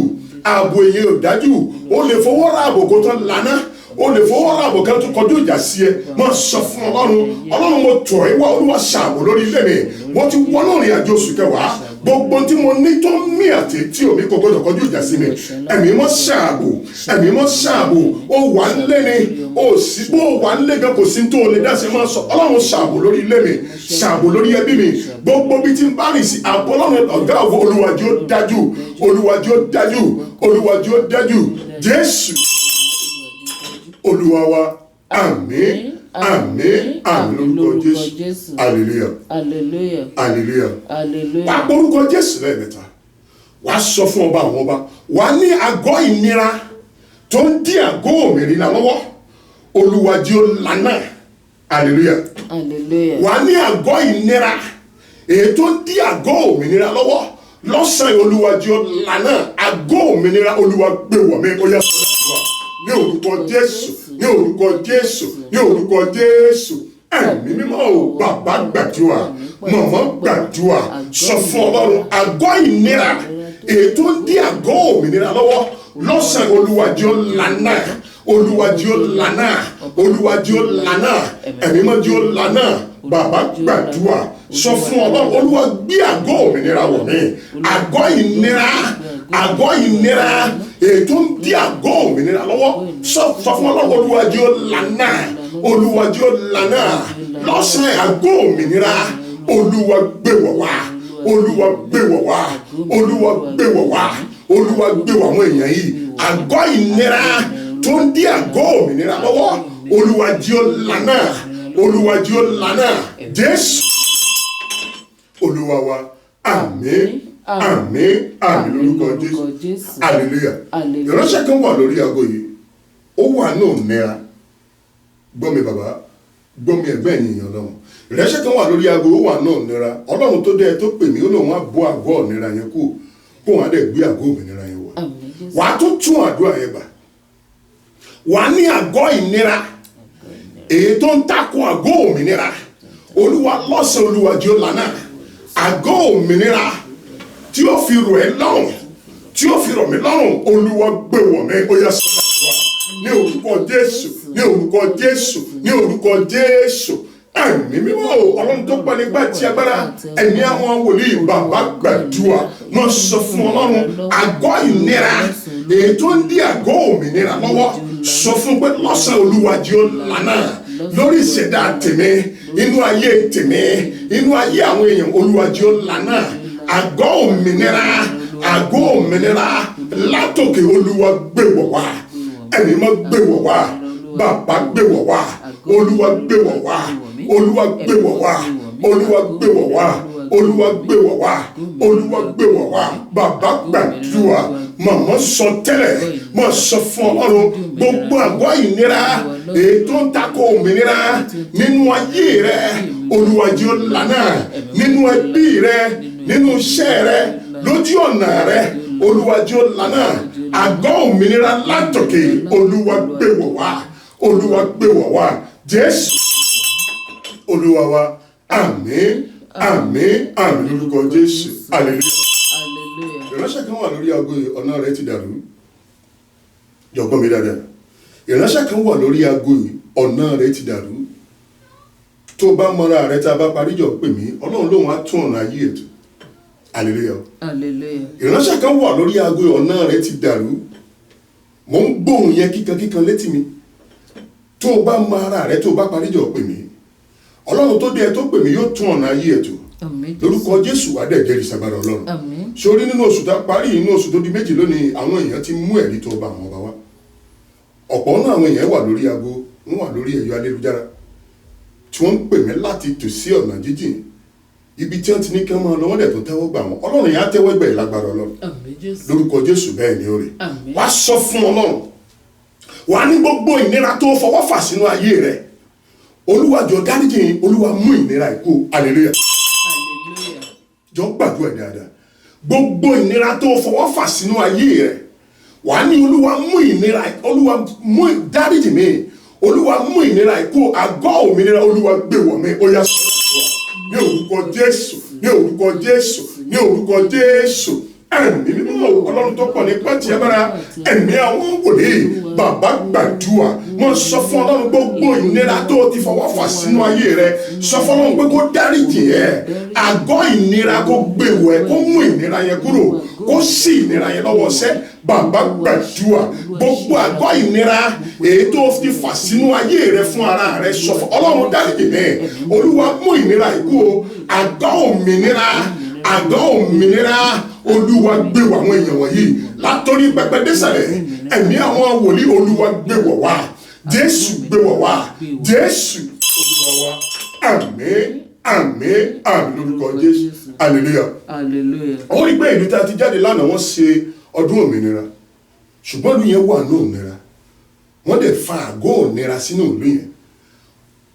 ààbò èèyàn ò dájú o lè fowó ra ààbò kó tán lánàá o lè fowó ra ààbò kan tó kọjú ìjà sí ẹ mo sọ fún ọlọ́run mo tọ̀ ẹ́ wá olúwa ṣàbò lórí ilé mi mo ti wọ́n náà rìn àjò oṣù kẹwàá gbogbo tí mo ní tó mí àti tí omi kò gbọdọ̀ kọjú ìjà sí mi ẹ̀mí mọ́ ṣàbò ó wà ń lé ni ó sì bó wà ń lé gan kò sí tó lè dá sí máa sọ ọlọ́run ṣàbò lórí ilé mi ṣàbò lórí ẹbí mi gbogbo bí tí ń bá rìn sí àbò ọlọ́run ọ̀gá àwọ̀ olúwàjú ó dájú jésù olúwa wa àmín lórúkọ jésù hallelujah wà á porúkọ jésù lẹ́ẹ̀mẹ́ta wà á sọ fún ọba àwọn ọba wà á ní àgọ́ ìnira tó ń dí àgọ́ òmìnira lọ́wọ́ olúwa jẹ́ ó lànà hallelujah wà á ní àgọ́ ìnira èyí tó ń dí àgọ́ òmìnira lọ́wọ́ lọ́sàn-án olúwa jẹ́ ó lànà àgọ́ òmìnira olúwa gbé wọ̀ mí ó yá sọ́dọ̀ ní orúkọ jésù ẹ̀mí mímọ́ o bàbá gbàdúrà màmá gbàdúrà sọ fún ọlọ́run àgọ́ ìnira èyí tó ń dí àgọ́ òmìnira lọ́wọ́ lọ́sàn-án olúwa jẹ́ ó lànà ẹ̀mí mímọ́ jẹ́ ó lànà bàbá gbàdúrà sọ fún ọlọ́run olúwa gbé àgọ́ òmìnira wọ̀ mí àgọ́ ìnira ètò ń di àgọ́ òmìnira lọ́wọ́ sọ fún ọlọ́run olúwa jẹ́ ó lànà lọ́sàn-án àgọ́ òmìnira olúwa gbé wọ̀ wá àwọn èèyàn yìí àgọ́ ìnira tó ń di àgọ́ òmìnira lọ́wọ́ olúwa jẹ́ ó lànà jésù olúwa wa àmín lórúkọ jésù hallelujah ìránṣẹ́ kan wà lórí aago yìí ó wà náà nira gbọ́ mi bàbá gbọ́ mi ẹ̀gbẹ́ ènìyàn lọ́wọ́ ìránṣẹ́ kan wà lórí aago ó wà náà nira ọlọ́run tó dé ẹ tó pè mí ó lóun á bọ́ àgọ́ òmìnira yẹn kú kó wọn á dẹ̀ gbé àgọ́ òmìnira yẹn wọ̀ wà á tún àdúrà yẹn gbà wà á ní àgọ́ ìnira èyí tó ń takò àgọ́ òmìnira olúwa lọ́sàn olúwa jẹ́ ó lànà àgọ́ òmìnira tí ó fi rọ̀ ẹ́ lọ́rùn tí ó fi rọ̀ mí lọ́rùn olúwa gbé wọ̀ mí ó yá sọ́dọ̀ ní orúkọ jésù ẹ̀mí mímọ́ ọlọ́run tó gbani gbà tí agbára ẹ̀mí àwọn wòlíì bàbá gbàdúrà wọ́n sọ fún ọlọ́run àgọ́ ìnira èyí tó ń dí àgọ́ òmìnira lọ́wọ́ sọ fún pé lọ́sàn olúwa jẹ́ ó lànà lórí ìṣẹ̀dá tèmi inú ayé tèmi inú ayé àwọn èèyàn olúwa jẹ́ ó lànà àgọ́ òmìnira látòkè olúwa gbé wọ̀ wá ẹ̀mí mọ́ gbé wọ̀ wá bàbá gbé wọ̀ wá olúwa gbé wọ̀ wá bàbá gbàdúrà màmá sọ tẹ́lẹ̀ mọ̀ sọ fún ọlọ́run gbogbo àgọ́ ìnira èyí tó ń takò òmìnira nínú ayé rẹ olúwa jẹ́ ó lànà nínú ẹbí rẹ nínú iṣẹ́ rẹ lójú ọ̀nà rẹ olúwa jẹ́ ó lànà àgọ́ òmìnira látòkè olúwa gbé wọ̀ wá jésù olúwa wa àmín lórúkọ jésù hallelujah ìránṣẹ́ kan wà lórí aago ọ̀nà rẹ̀ ti dàrú jọ̀gbọ́n mi dáadáa ìránṣẹ́ kan wà lórí aago ọ̀nà rẹ̀ ti dàrú tó bá mọ́ra rẹ̀ tá a bá parí jọ pè mí ọlọ́run lóun á tún ọ̀nà ayé ètò hallelujah ìránṣẹ́ kan wà lórí aago ọ̀nà rẹ̀ ti dàrú mò ń gbóhùn yẹn kíkan létí mi tó bá mọ́ra rẹ̀ tó bá parí jọ pè mí ọlọ́run tó dé ẹ tó pè mí yóò tún ọ̀nà ayé ètò lórúkọ jésù wà dẹ̀ jẹ́rìí sagbára ọlọ́run sórí nínú oṣù tá a parí nínú oṣù tó di méjì lónìí àwọn èèyàn ti mú ẹ̀rí tó bá àwọn ọba wa ọ̀pọ̀ náà àwọn èèyàn wà lórí aago wọ́n wà lórí ẹ̀yọ ayélujára tí wọ́n ń pè mí láti tò sí ọ̀nà jíjìn ibi tí wọ́n ti ní kí wọ́n máa lọ wọ́n dẹ̀ tó tẹ́wọ́ gbà wọ́n ọlọ́run yẹn á tẹ́wọ́ gbà yìí lágbára ọlọ́run lórúkọ jésù bẹ́ẹ̀ ni ó rè wá sọ fún ọlọ́run wà ní gbogbo ìnira tó fọwọ́ fà sínú ayé rẹ̀ olúwa jọ̀ọ́ dáríjì, olúwa mú ìnira ìkó. Hallelujah. Jọ gbàdúrà dáadáa. Gbogbo ìnira tó fọwọ́ fà sínú ayé rẹ̀, wà á ní olúwa mú ìnira, olúwa mú dáríjì mi, olúwa mú ìnira ìkó, àgọ́ òmìnira olúwa gbé wọ̀ mí. Ó yá sọ̀rọ̀ ní orúkọ Jésù, ní orúkọ Jésù, ní orúkọ Jésù. Ẹ̀mí mímọ́ Ọlọ́run tó pọ̀ ní pẹ́ẹ́tì agbára, ẹ̀mí àwọn wòlíì, bàbá gbàdúrà. Mo sọ fún Ọlọ́run gbogbo ìnira tó ti fọwọ́ fà sínú ayé rẹ̀, sọ fún Ọlọ́run pé kó dáríjì ẹ́, àgọ́ ìnira kó gbé wọ̀ ẹ́, kó mú ìnira yẹn kúrò, kó sí ìnira yẹn lọ́wọ́ sẹ́. Bàbá gbàdúrà, gbogbo àgọ́ ìnira èyí tó ti fà sínú ayé rẹ̀ fún ara rẹ̀, sọ fún Ọlọ́run dáríjì mí, olúwa mú ìnira ìkó, àgọ́ òmìnira, àgọ́ òmìnira olúwa gbé wọ̀ àwọn èèyàn wọ̀nyí látọ̀rí pẹpẹ désàlẹ̀. Ẹ̀mí àwọn wòlíì olúwa gbé wọ̀ wá, Jésù gbé wọ̀ wá, Jésù olúwa wá. Àmín, àmín, àmín lórúkọ Jésù. Hallelujah. Ó rí pé ìlú tí a ti jáde lánàá wọ́n ṣe ọdún òmìnira, ṣùgbọ́n ìlú yẹn wà ní òmìnira, wọ́n dẹ̀ fa àgọ́ òmìnira sínú ìlú yẹn.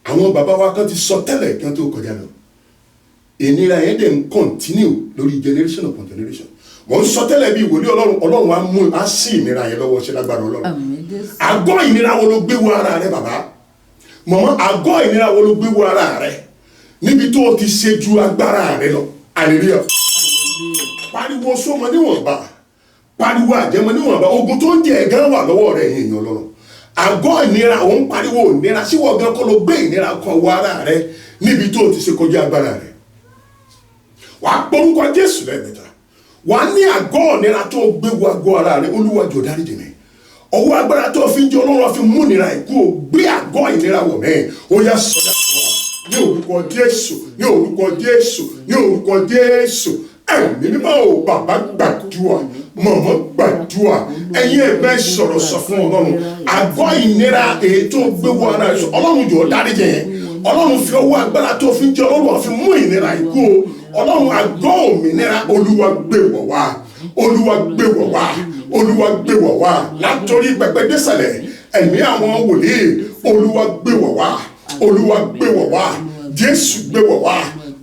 Àwọn bàbá wa kan ti sọ tẹ́lẹ̀ kí wọ́n tó kọjá lọ. Ìnira yẹn dẹ̀ ń continue lórí generation upon generation. Mo ń sọ tẹ́lẹ̀ bí ìwòlí Ọlọ́run á mú á sí ìnira yẹn lọ́wọ́ ṣe lágbára Ọlọ́run. Àgọ́ ìnira wo ló gbé wọ ara rẹ bàbá? Mọ̀mọ́, àgọ́ ìnira wo ló gbé wọ ara rẹ níbi tó o ti ṣe ju agbára rẹ lọ? Hallelujah. Pariwo sọmọ níwọ̀nba, pariwo àjẹmọ níwọ̀nba, ogun tó ń jẹ ẹ̀gán wà lọ́wọ́ rẹ yẹn èèyàn Ọlọ́run. Àgọ́ ìnira òun pariwo ìnira síwọ̀ gan kọ́ ló gbé ìnira kan wọ ara rẹ níbi tó o ti ṣe kọjá agbára rẹ. Wà á porúkọ Jésù lẹ́ẹ̀mẹ́ta. Wà á ní àgọ́ ìnira tó gbé wo àgọ́ ara rẹ, olúwa jọ̀ọ́ dáríjì mi. Ọwọ́ agbára tó fi ń jẹ Ọlọ́run fi mú ìnira ìkú, gbé àgọ́ ìnira wọ̀ mẹ́. Ó yá sọ́dá fún wa ní orúkọ Jésù, ní orúkọ Jésù, ní orúkọ Jésù. Ẹ̀mí mímọ́ o, bàbá gbàdúrà, mọ̀mọ́ gbàdúrà, ẹ̀yin ẹ̀gbẹ́ sọ̀rọ̀ sọ fún Ọlọ́run. Àgọ́ ìnira èyí tó gbé wo ara rẹ, Ọlọ́run jọ̀ọ́ dáríjì yẹn. Ọlọ́run fi ọwọ́ agbára tó fi ń jẹ Ọlọ́run fi mú ìnira ìkú o. Ọlọ́run àgọ́ òmìnira olúwa gbé wọ̀ wá, olúwa gbé wọ̀ wá, olúwa gbé wọ̀ wá látọ̀rí pẹpẹ désàlẹ̀. Ẹ̀mí àwọn wòlíì olúwa gbé wọ̀ wá, olúwa gbé wọ̀ wá, Jésù gbé wọ̀ wá,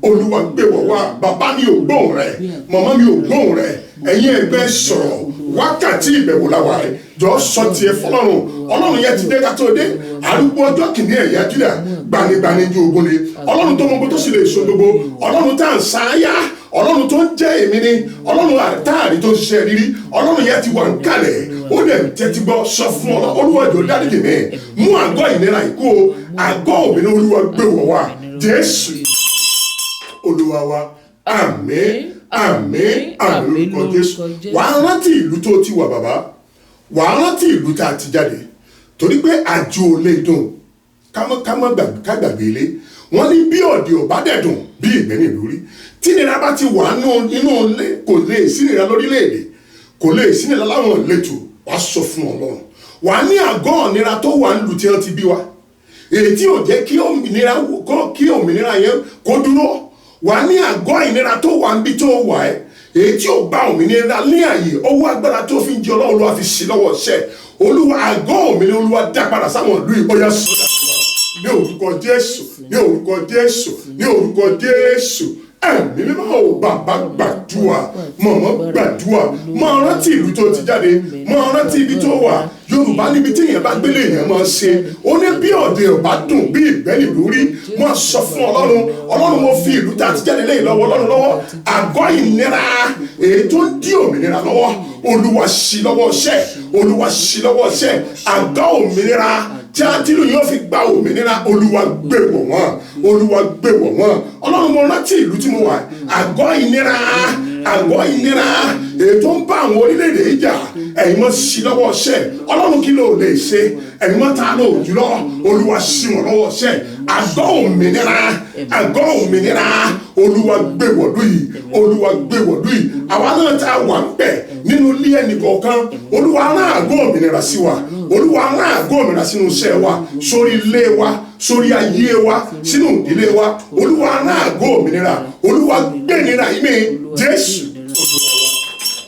olúwa gbé wọ̀ wá. Bàbá mi ò gbóhùn rẹ̀, màmá mi ò gbóhùn rẹ̀, ẹ̀yin ẹgbẹ́ sọ̀rọ̀, wákàtí ìbẹ̀wò làwà rẹ̀, jọ sọ tiẹ̀ fọlọ́run. Ọlọ́run yẹn ti dé ká tó dé, arúgbó ọjọ́ kìíní ẹ̀yà Júdà, gbanigbani ju ogun ni, Ọlọ́run tó mọ gbogbo tó sì lè so gbogbo, Ọlọ́run tá à ń sáyà, Ọlọ́run tó ń jẹ́ èmi ni, Ọlọ́run àtàrí tó ń ṣiṣẹ́ rírí, Ọlọ́run yẹn ti wà ń kalẹ̀, ó dẹ̀ tẹ́tí gbọ́ sọ fún ọ, olúwa jọ̀ọ́ dáríjì mi, mú àgọ́ ìnira ìkó, àgọ́ òmìnira olúwa gbé wọ̀ wá, Jésù olúwa wa. Àmín, àmín, àmín lórúkọ Jésù. Wàá rántí ìlú tó ti wà bàbá, wàá rántí ìlú tá a ti jáde, torí pé àjò lè dùn ká gbàgbé ilé. Wọ́n ní bí ọ̀dẹ̀ ò bá dẹ̀ dùn bí ìgbẹ́ni ìlú rí. Tí ìnira bá ti wà nínú ilé, kò lè sí ìnira lórílẹ̀-èdè, kò lè sí ìnira láwọn ìletò. Wàá sọ fún Ọlọ́run. Wàá ní àgọ́ ìnira tó wà nílùú tí wọ́n ti bí wa, èyí tí ò jẹ́ kí òmìnira yẹn kó dúró. Wà ní àgọ́ ìnira tó wà níbi tó wà ẹ́, èyí tí ò bá òmìnira ní àyè, ọwọ́ agbára tó fi ń jẹ Ọlọ́run ló wá fi sí lọ́wọ́ ṣẹ́. Olúwa àgọ́ òmìnira olúwa dá padà sáwọn ìlú ìbọyá sọ́dà ní orúkọ Jésù, ní orúkọ Jésù, ní orúkọ Jésù. Ẹ̀mí mímọ́ o, bàbá gbàdúrà, mọ̀mọ́ gbàdúrà, máa rántí ìlú tó ti jáde, máa rántí ibi tó wà. Yorùbá níbi tí èèyàn bá gbélé èèyàn máa ṣe, ó ní bí ọ̀dẹ̀ ò bá dùn bí ìgbẹ́ni ìlú rí. Máa sọ fún Ọlọ́run, Ọlọ́run mo fi ìlú tá a ti jáde lẹ́yìn lọ́wọ́ Ọlọ́run lọ́wọ́, àgọ́ ìnira èyí tó ń dí òmìnira lọ́wọ́, olúwa ṣí lọ́wọ́ ṣẹ́, olúwa ṣí lọ́wọ́ ṣẹ́, àgọ́ òmìnira tí a ti lù yóò fi gba òmìnira, olúwa gbé wọ̀ wọ́n, olúwa gbé wọ̀ wọ́n. Ọlọ́run mo rántí ìlú tí mo wà, àgọ́ ìnira, àgọ́ ìnira èyí tó ń bá àwọn orílẹ̀-èdè yìí jà, ẹ̀yin mọ́ sí lọ́wọ́ ṣẹ́. Ọlọ́run kí ló lè ṣe, ẹ̀yin mọ́ ta ló jùlọ, olúwa sí wọn lọ́wọ́ ṣẹ́. Àgọ́ òmìnira, àgọ́ òmìnira, olúwa gbé wọ̀lú yìí, olúwa gbé wọ̀lú yìí. Àwa náà tá a wà ń bẹ̀ nínú ilé ẹnì kọ̀ọ̀kan, olúwa rán àgọ́ òmìnira sí wa, olúwa rán àgọ́ òmìnira sínú iṣẹ́ wa, sórí ilé wa, sórí ayé wa, sínú ìdílé wa, olúwa rán àgọ́ òmìnira, olúwa gbé ìnira yìí mi, Jésù olúwa wa.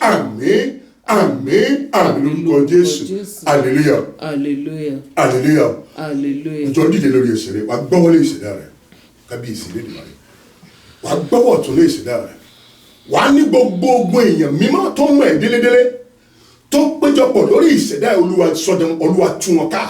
Àmín, àmín àmín lórúkọ Jésù. Hallelujah. Hallelujah. Hallelujah. Hallelujah. Ìjọ dìde lórí ẹsẹ̀ rẹ̀ wàá gbọ́wọ́lé ìṣẹ̀dá rẹ̀ kábíyèsí lédè rẹ̀ wàá gbọ́wọ́ ọ̀tún lé ìṣẹ̀dá rẹ̀ wàá ní gbogbo ogun èèyàn mímọ́ tó mọ̀ ẹ́ délédélé tó péjọpọ̀ lórí ìṣẹ̀dá ẹ̀ Olúwa sọdọ̀ Olúwa tú wọn ká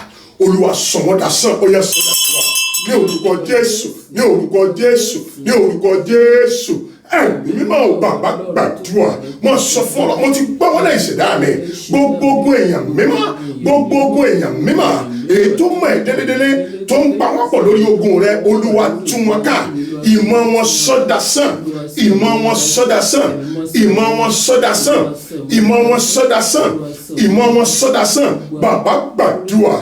Olúwa sọ wọ́n dasán ó yẹ sọ́dà fún wa ní orúkọ Jésù ní orúkọ Jésù ní orúkọ Jésù. Ẹ̀mí mímọ́ ò bàbá gbàdúrà mo sọ fún ọ mo ti gbọ́wọ́lé ìṣẹ̀dá mi gbogbo ogun èèyàn mímọ́ gbogbo ogun èèyàn mímọ́ èyí tó mọ̀ ẹ́ délédélé tó ń pa wọ́n pọ̀ lórí ogun rẹ Olúwa tú wọn ká ìmọ̀ wọn sọ́dasán ìmọ̀ wọn sọ́dasán ìmọ̀ wọn sọ́dasán ìmọ̀ wọn sọ́dasán ìmọ̀ wọn sọ́dasán bàbá gbàdúrà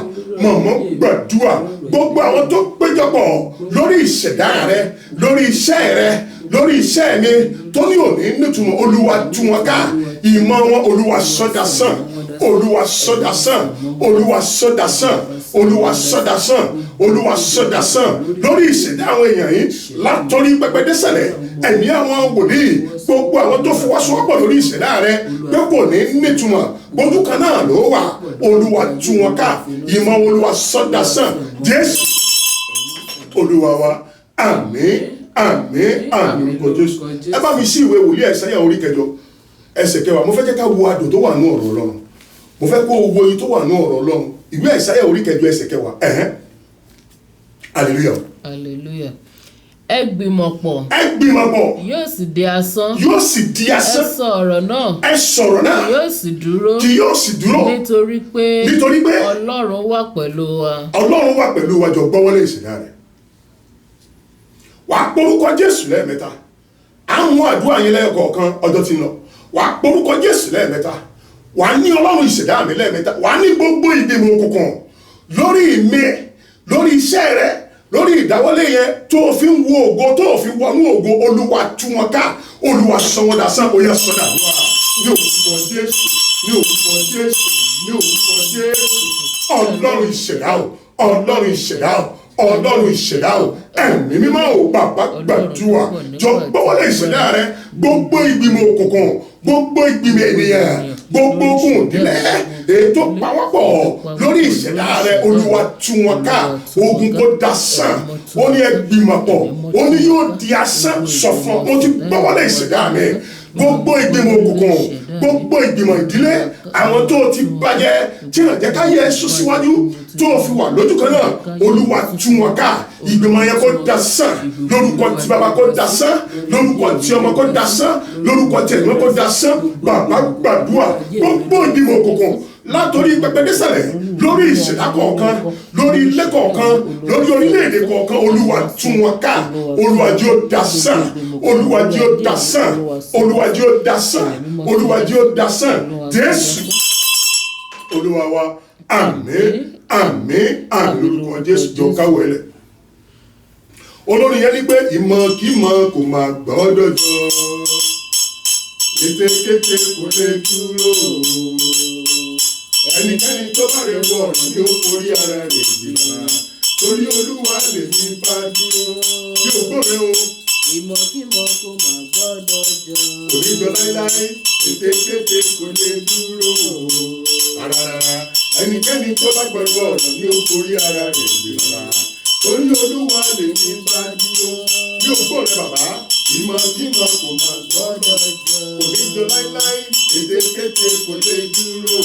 mọ̀mọ́ gbàdúrà gbogbo àwọn tó péjọpọ̀ lórí ìṣẹ̀dá rẹ lórí iṣẹ́ rẹ lórí iṣẹ́ mi tó ní òní nítumọ̀ Olúwa tú wọn ká ìmọ̀ wọn Olúwa sọ́dasán Olúwa sọ́dasán Olúwa sọ́dasán Olúwa sọ́dasán Olúwa sọ́dasán lórí ìṣẹ̀dá àwọn èèyàn yìí látọrí pẹpẹ désàlẹ̀ ẹ̀mí àwọn wòlíì gbogbo àwọn tó fọwọ́sowọ́pọ̀ lórí ìṣẹ̀dá rẹ pé kò ní nítumọ̀ bójú kan náà ló wà Olúwa tú wọn ká ìmọ̀ Olúwa sọ́dasán Jésù Olúwa wa àmín àmín àmín lórúkọ Jésù. Ẹ bá mi sí ìwé wòlíì Àìsáyà orí 8 ẹsẹ̀ 9 mo fẹ́ jẹ́ ká wo adùn tó wà ní ọ̀rọ̀ Ọlọ́run mo fẹ́ kó wo oyin tó wà ní ọ̀rọ̀ Ọlọ́run ìwé Àìsáyà orí 8 ẹsẹ̀ 9 hallelujah. Hallelujah. Ẹ gbìmọ̀ pọ̀. Ẹ gbìmọ̀ pọ̀. Yóò sì di asán. Yóò sì di asán. Ẹ sọ ọ̀rọ̀ náà. Ẹ sọ̀rọ̀ náà. Kì yóò sì dúró. Kì yóò sì dúró. Nítorí pé Ọlọ́run wà pẹ̀lú wa. Ọlọ́run wà pẹ̀lú wa jọ gbọ́wọ́lé ìṣẹ̀dá rẹ̀. Wàá porúkọ Jésù lẹ́ẹ̀mẹ́ta. Àwọn àdúrà yẹn lẹ́ẹ̀kọ̀ọ̀kan ọjọ́ ti ń lọ. Wàá porúkọ Jésù lẹ́ẹ̀mẹ́ta. Wàá ní Ọlọ́run ìṣẹ̀dá mi lẹ́ẹ̀mẹ́ta. Wàá ní gbogbo ìgbìmọ̀ òkùnkùn lórí mi lórí iṣẹ́ rẹ̀ lórí ìdáwọ́lé yẹn tó o fi ń wo ògo tó o fi wọnú ògo Olúwa tú wọn ká Olúwa sọ wọn dasán ó yẹ sọdà wá ní orúkọ Jésù ní orúkọ Jésù ní orúkọ Jésù Ọlọ́run ìṣẹ̀dá o Ọlọ́run ìṣẹ̀dá o Ọlọ́run ìṣẹ̀dá o ẹ̀mí mímọ́ o bàbá gbàdúrà jọ gbọ́wọ́lé ìṣẹ̀dá rẹ gbogbo ìgbìmọ̀ òkùnkùn gbogbo ìgbìmọ̀ ènìyàn gbogbo ogun ìdílé ètò pàwọ́pọ̀ lórí ìṣẹ̀dá rẹ Olúwa tú wọn ká ogun kó dasán ó ní ẹ gbìmọ̀ pọ̀ ó ní yóò di asán sọ fún mo ti gbọ́wọ́lé ìṣẹ̀dá mi gbogbo ìgbìmọ̀ òkùnkùn gbogbo ìgbìmọ̀ ìdílé àwọn tó ti bàjẹ́ tí wọ́n jẹ́ ká yẹ sún síwájú tó fi wà lójú kan náà Olúwa tú wọn ká ìgbìmọ̀ yẹn kó dasán lórúkọ tí bàbá kó dasán lórúkọ tí ọmọ kó dasán lórúkọ tí ẹ̀gbọ́n kó dasán bàbá gbàdúrà gbogbo ìgbìmọ̀ òkùnkùn látòrí pẹpẹ désàlẹ̀ lórí ìṣẹ̀dá kọ̀ọ̀kan lórí ilé kọ̀ọ̀kan lórí orílẹ̀-èdè kọ̀ọ̀kan Olúwa tú wọn ká Olúwa jẹ́ ó dasán Olúwa jẹ́ ó dasán Olúwa jẹ́ ó dasán Olúwa jẹ́ ó dasán Jésù Olúwa wa àmín àmín àmín lórúkọ Jésù jọ káwọ́ ẹlẹ̀ olórin yẹn ní pé ìmọ̀kímọ̀ kò máa gbọ́dọ̀ jọ kétékété kò lè dúró ẹnikẹ́ni tó bá rẹ̀ wọ̀ ọ̀rọ̀ ni ó forí ara rẹ̀ gbìmọ̀ torí Olúwa lè ní bá dúró bí ògbóre o. Ìmọ̀kímọ̀ kò máa gbọ́dọ̀ jọ. Kò ní jọ láíláí kétékété kò lè dúró rárá ẹnikẹ́ni tó bá gbọ́dọ̀ ọ̀rọ̀ ni ó forí ara rẹ̀ gbìmọ̀ torí Olúwa lè ní bá dúró bí ògbóre bàbá ìmọ̀kímọ̀ kò máa gbọ́dọ̀ jọ. Kò ní jọ láíláí kétékété kò lè dúró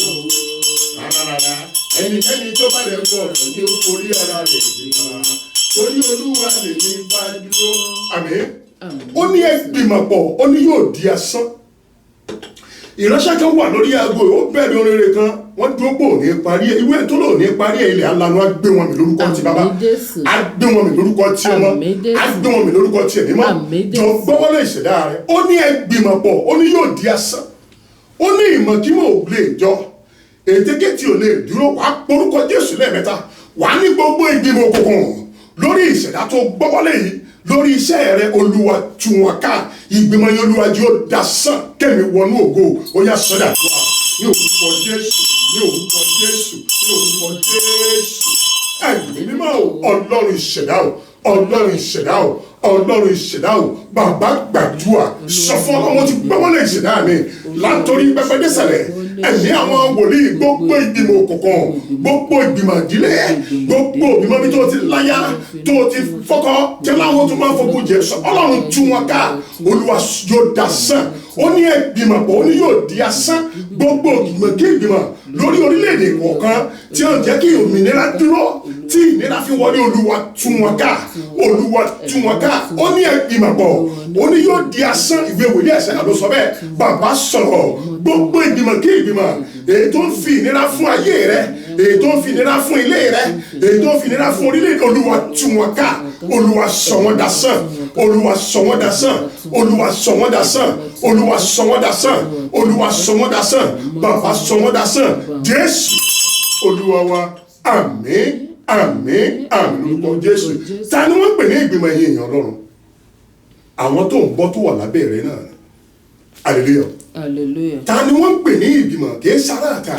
rárá ẹnikẹ́ni tó bá rẹ̀ wọ̀ ọ̀rọ̀ ni ó forí ara rẹ̀ gbìmọ̀ torí Olúwa lè ní bá dúró. Àmín. Ó ní ẹ gbìmọ̀ pọ̀ ó ní yóò di asán. Ìránṣẹ́ kan wà lórí aago ó bẹ̀rẹ̀ oríire kan wọ́n dúró pò ní parí ẹ̀ ìwé tó lò ní parí ẹ̀ ilẹ̀ alanu á gbé wọn mi lórúkọ ti bàbá á gbé wọn mi lórúkọ ti ọmọ á gbé wọn mi lórúkọ ti ẹ̀mí mọ́ jọ gbọ́wọ́lé ìṣẹ̀dá rẹ̀ ó ní ẹ gbìmọ̀ pọ̀ ó ní yóò di asán ó ní ìmọ̀kímọ̀ ò lè jọ ètékétì ò lè dúró wàá porúkọ Jésù lẹ́ẹ̀mẹ́ta wàá ní gbogbo ìgbìmọ̀ òkùnkùn lórí ìṣẹ̀dá tó gbọ́wọ́lé yìí lórí iṣẹ́ rẹ Olúwa tú wọn ká ìgbìmọ̀ yẹn Olúwa jẹ́ ó dasán kẹ́mi wọnú ògo ó yá sọ́dà tó wà ní orúkọ Jésù ní orúkọ Jésù ní orúkọ Jésù ẹ̀mí mímọ́ Ọlọ́run ìṣẹ̀dá o ọlọ́run ìṣẹ̀dá o ọlọ́run ìṣẹ̀dá o bàbá gbàdúrà sọ fún ọlọ́run ti gbọ́wọ́ lè ṣẹ̀dá mi látòrí pẹpẹ désàlẹ̀ ẹ̀mí àwọn wòlíì gbogbo ìgbìmọ̀ òkùnkùn gbogbo ìgbìmọ̀ ìdílé gbogbo ìgbìmọ̀ bí tó ti láyà tó ti fọ́kọ́ jẹ́ láwọn tó máa fọ́kù jẹ́ sọ ọlọ́run tú wọn ká olúwa yóò dasán ó ní ìgbìmọ̀ pọ̀ ó ní yóò di asán gbogbo ìgbìmọ̀ kí ìgbìmọ̀ lórí orílẹ̀-èdè kọ̀ọ̀kan tí ó ń jẹ́ kí òmìnira dúró tí ìnira fi wọlé olúwa tú wọn ká olúwa tú wọn ká ó ní ìgbìmọ̀ pọ̀ ó ní yóò di asán ìwé wòlíì Àìsáyà ló sọ bẹ́ẹ̀ bàbá sọ̀rọ̀ gbogbo ìgbìmọ̀ kí ìgbìmọ̀ èyí tó ń fi ìnira fún ayé rẹ èyí tó ń fi ìnira fún ilé rẹ èyí tó ń fi ìnira fún orílẹ̀-èdè olúwa tú wọn ká olúwa sọ wọn dasán olúwa sọ wọn dasán olúwa sọ wọn dasán olúwa sọ wọn dasán olúwa sọ wọn dasán bàbá sọ wọn dasán jésù olúwa wa àmín àmín àmín lórúkọ jésù ta ni wọ́n pè ní ìgbìmọ̀ ẹ̀yin èèyàn ọlọ́run àwọn tó ń bọ́ tó wà lábẹ́ rẹ náà hallelujah hallelujah ta ni wọ́n pè ní ìgbìmọ̀ kì í sára àtà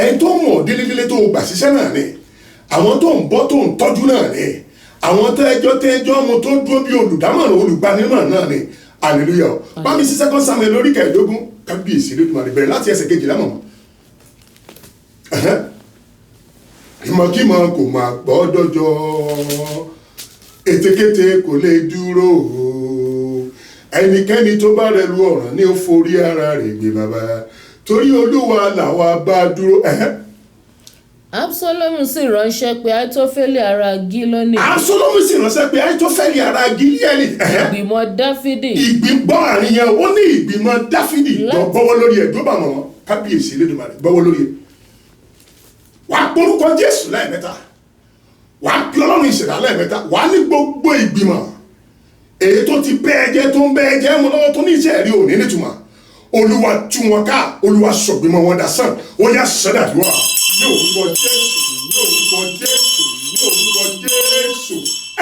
ẹni tó mọ̀ délédélé tó gbà síṣẹ́ náà ni àwọn tó ń bọ́ tó ń tọ́jú náà ni àwọn tẹ́jọ́ mo tó dúró bí olùdámọ̀ràn olùgbanimọ̀ràn náà ni hallelujah bámi sí 2 Samuel lórí 15 kábíyèsí lódùmarè bẹ̀rẹ̀ láti ẹsẹ̀ 12 mọ̀ ìmọ̀kímọ̀ kò máa gbọ́dọ̀ jọ ètekéte kò lè dúró ẹnikẹ́ni tó bá rẹ̀ lu ọ̀ràn ní ó forí ara rẹ̀ gbé bàbá torí olúwa làwa bá dúró. Absalomu sì ránṣẹ́ pé Ahitofeli ará Gílónì. Absalomu sì ránṣẹ́ pé Ahitofeli ará Gílíẹ́lì. Ìgbìmọ̀ Dáfídì. ìgbìmọ̀ àárín yẹn ó ní ìgbìmọ̀ Dáfídì gbọ́wọ́ lórí ẹ̀ dúró bá wọn kábíyèsí Elédùmarè gbọ́wọ́ lórí ẹ̀. wà á porúkọ Jésù lẹ́ẹ̀mẹ́ta wà á pe Ọlọ́run ìṣẹ̀dá lẹ́ẹ̀mẹ́ta wà á ní gbogbo ìgbìmọ̀ èyí tó ti bẹ́ẹ̀ jẹ́ tó ń bẹ́ẹ̀ jẹ́ mọ́ lọ́wọ́ tó ní iṣẹ́ rí òní nítumọ̀ olúwa tú wọn ká olúwa sọ̀gbìmọ̀ wọn dasán ó yá sẹ́dàdúrà ní orúkọ Jésù ní orúkọ Jésù ní orúkọ Jésù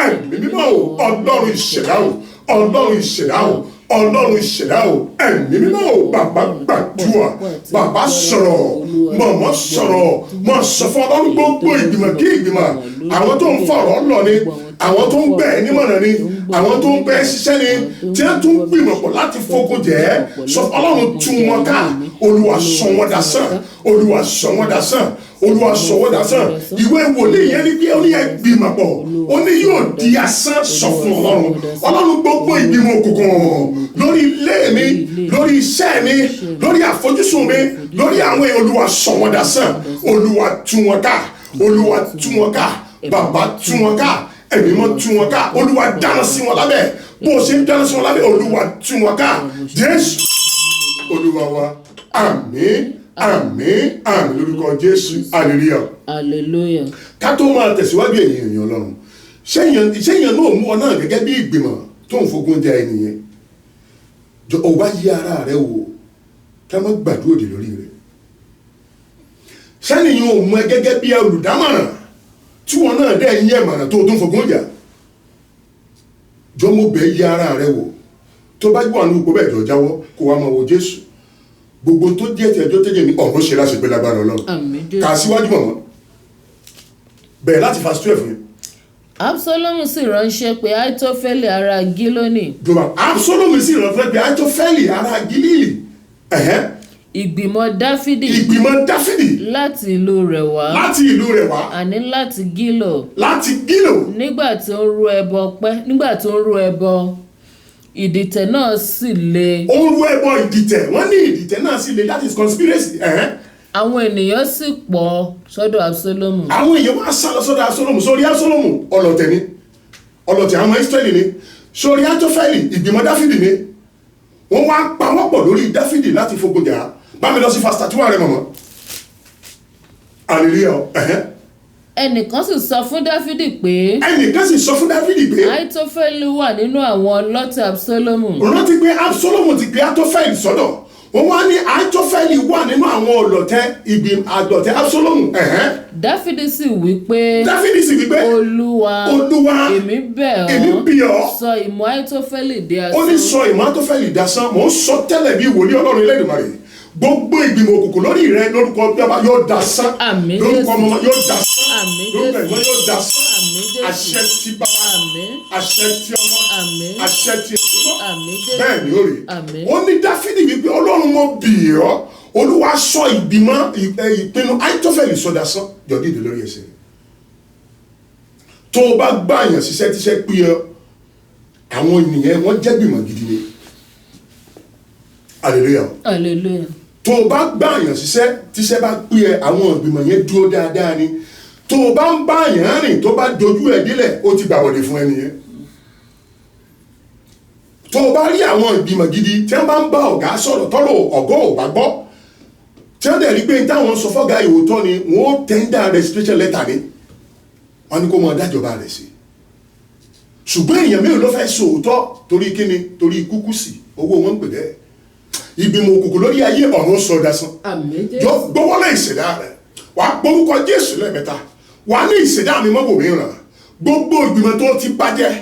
ẹ̀mí mímọ́ o Ọlọ́run ìṣẹ̀dá o Ọlọ́run ìṣẹ̀dá o Ọlọ́run ìṣẹ̀dá o ẹ̀mí mímọ́ o bàbá gbàdúrà bàbá sọ̀rọ̀ mọ̀mọ́ sọ̀rọ̀ mọ̀ sọ fún Ọlọ́run gbogbo ìgbìmọ̀ kí ìgbìmọ̀ àwọn tó ń fọ̀rọ̀ lọ ni àwọn tó ń bẹ̀ ẹ́ nímọ̀ràn ni àwọn tó ń bẹ̀ ẹ́ ṣiṣẹ́ ni tí wọ́n tún gbìmọ̀ pọ̀ láti fokùn jẹ́ sọ Ọlọ́run tú wọn ká olúwa sọ wọn dasán olúwa sọ wọn dasán olúwa sọ wọn dasán ìwé wòlíì yẹn ní bí ó ní ẹgbìmọ̀ pọ̀ ó ní yóò di asán sọ fún Ọlọ́run Ọlọ́run gbogbo ìgbìmọ̀ òkùnkùn lórí ilé mi lórí iṣẹ́ mi lórí àfojúsùn mi lórí àwọn olúwa sọ wọn dasán olúwa tú wọn ká olúwa tú wọn ká bàbá tú wọn ká ẹ̀mí mọ́ tú wọn ká olúwa dáná sí wọn lábẹ́ bó o ṣe ń dáná sí wọn lábẹ́ olúwa tú wọn ká Jésù olúwa wa àmín àmín àmín lórúkọ Jésù hallelujah hallelujah. ká tó máa tẹ̀síwájú èèyàn ọlọ́run ṣéyàn náà mú ọ náà gẹ́gẹ́ bí ìgbìmọ̀ tó ń fogun jẹ ẹnìyẹn ò bá yí ara rẹ wò ká má gbàdúrà òdì lórí rẹ sẹ́niyàn ò mú ẹ gẹ́gẹ́ bí olùdámọ̀ràn tí wọn náà dẹ́ yín ẹ̀mọ̀ràn tó tún fogun jà jọ mo bẹ̀ yí ara rẹ wò tó bá gbọ́ àwọn ipò bẹ́ẹ̀ jọ jáwọ́ kó wá máa wo Jésù gbogbo tó jẹ́ ti ẹjọ́ tẹ́jẹ́ ní ọ̀run ṣe láṣẹ pé lágbára Ọlọ́run kà síwájú mọ̀mọ́ bẹ̀rẹ̀ láti verse 12 yẹn. Absalomu sì ránṣẹ́ pé Ahitofeli ará Gílónì. Absalomu sì ránṣẹ́ pé Ahitofeli ará Gílílì. Ìgbìmọ̀ Dáfídì. ìgbìmọ̀ Dáfídì. láti ìlú rẹ̀ wá. láti ìlú rẹ̀ wá. àní láti Gílò. láti Gílò. nígbà tí ó ń rú ẹbọ ìdìtẹ̀ náà sì le. ó ń rú ẹbọ ìdìtẹ̀ wọ́n ní ìdìtẹ̀ náà sì le that is conspiracy. àwọn ènìyàn sì pọ̀ sọ́dọ̀ Absalomu. àwọn èèyàn wá sá lọ sọ́dọ̀ Absalomu sórí Absalomu ọlọ̀tẹ̀ ni ọlọ̀tẹ̀ àwọn Ísírẹ́lì ni sórí Ahitofeli ìgbìmọ̀ Dáfídì ni wọ́n wá pawọ́pọ̀ lórí Dáfídì láti fogun jà á bá mi lọ sí fásitì àtúwà rẹ mọ̀mọ́ hallelujah. ẹnìkan sì sọ fún Dáfídì pé. Ahitofeli wà nínú àwọn ọlọ́tẹ̀ Absalomu. rántí pé Absalomu ti gbé Ahitofeli sọ́dọ̀ wọ́n wá ní Ahitofeli wà nínú àwọn ọlọ̀tẹ̀ Absalomu. Dáfídì sì wí pé. Olúwa èmi bẹ̀ ọ́ sọ ìmọ̀ Ahitofeli di asán. ó ní sọ ìmọ̀ Ahitofeli di asán mò ń sọ tẹ́lẹ̀ bí wòlíì Ọlọ́run Elédùmarè gbogbo ìgbìmọ̀ òkùnkùn lórí rẹ lórúkọ bàbá yóò dasán lórúkọ ọmọ yóò dasán Àmín lórúkọ Jésù. ìwọ yóò dasán. Àmín Jésù. Àṣẹ ti bàbá, Àmín. àṣẹ ti ọmọ, Àmín. àṣẹ ti ẹ̀mí. Àmín Jésù. Bẹ́ẹ̀ ni ó rí. Àmín. Ó ní Dáfídì wípé Ọlọ́run mo bì ọ́, Olúwa sọ ìgbìmọ̀ ìpinnu Ahitofeli sọdasán. Jọ dìde lórí ẹsẹ̀ rẹ̀. Tó o bá gbá àyàn ṣiṣẹ́ tíṣẹ́ pé ọ, àwọn ènìyàn wọ́n jẹ́ gbìmọ̀ gidi ni. Hallelujah. Hallelujah. Tó o bá gbá àyàn ṣiṣẹ́ tíṣẹ́ bá pé ẹ, àwọn ìgbìmọ̀ yẹn dúró dáadáa ni. Tó o bá ń bá àyàn rìn tó bá dojú ẹ̀ délẹ̀, ó ti gbàbọ̀dé fún ẹni yẹn. Tó o bá rí àwọn ìgbìmọ̀ gidi tí wọ́n bá ń bá ọ̀gá sọ̀rọ̀ tọ́rọ̀ ọ̀gá ò bá gbọ́, tí wọ́n dẹ̀ rí pé táwọn sọ fọ́gá ìwòtọ́ ni wọ́n ó tender registration letter ni wọ́n ní kó mọ dájọba rẹ̀ sí. Ṣùgbọ́n èèyàn mélòó ló fẹ́ sòótọ́ torí kíni, torí kúkú sí owó wọn ń pè bẹ́ẹ̀. Ìgbìmọ̀ òkùnkùn lórí ayé ọ̀run sọ dasán. Àmín Jésù. Yọ gbọ́wọ́lé ìṣẹ̀dá rẹ̀, wà á gbórúkọ Jésù lẹ́ẹ̀mẹ́ta, wà á ní ìṣẹ̀dá mi mọ́ bòmíràn. Gbogbo ìgbìmọ̀ tó ti bàjẹ́,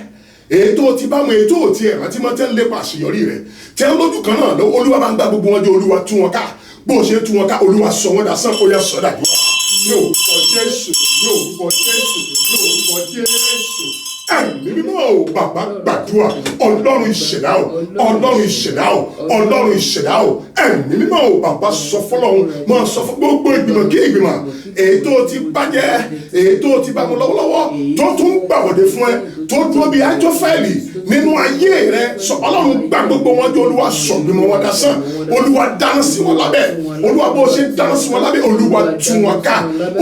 èyí tó ti bá mu, èyí tó ti ẹ̀rọ tí wọ́n tẹ́ ń lépa àṣeyọrí rẹ̀, tẹ́ ń lójú kan náà lọ́wọ́ Olúwa bá ń gbá gbogbo wọn jẹ́, Olúwa tú wọn ká. Bó o ṣe tú wọn ká, Olúwa sọ wọn dasán, ó yá sọ́dà dúró. Ní orúkọ Jésù, ní orúkọ Jésù, ní orúkọ Jésù. Ẹ̀mí mímọ́ o, bàbá gbàdúrà, Ọlọ́run ìṣẹ̀dá o, Ọlọ́run ìṣẹ̀dá o, Ọlọ́run ìṣẹ̀dá o. Ẹ̀mí mímọ́ o, bàbá sọ fọ́lọ́run, máa sọ fún gbogbo ìgbìmọ̀ kí ìgbìmọ̀ èyí tó ti bàjẹ́, èyí tó ti bá mu lọ́wọ́lọ́wọ́, tó tún gbàwọ̀dé fún ẹ, tó dúró bí Ahitofeli nínú ayé rẹ, sọ Ọlọ́run gbà gbogbo wọn jẹ́, Olúwa sọ ìgbìmọ̀ wọn dasán, Olúwa dáná sí wọn lábẹ́, Olúwa bó ṣe dáná sí wọn lábẹ́, Olúwa tú wọn ká,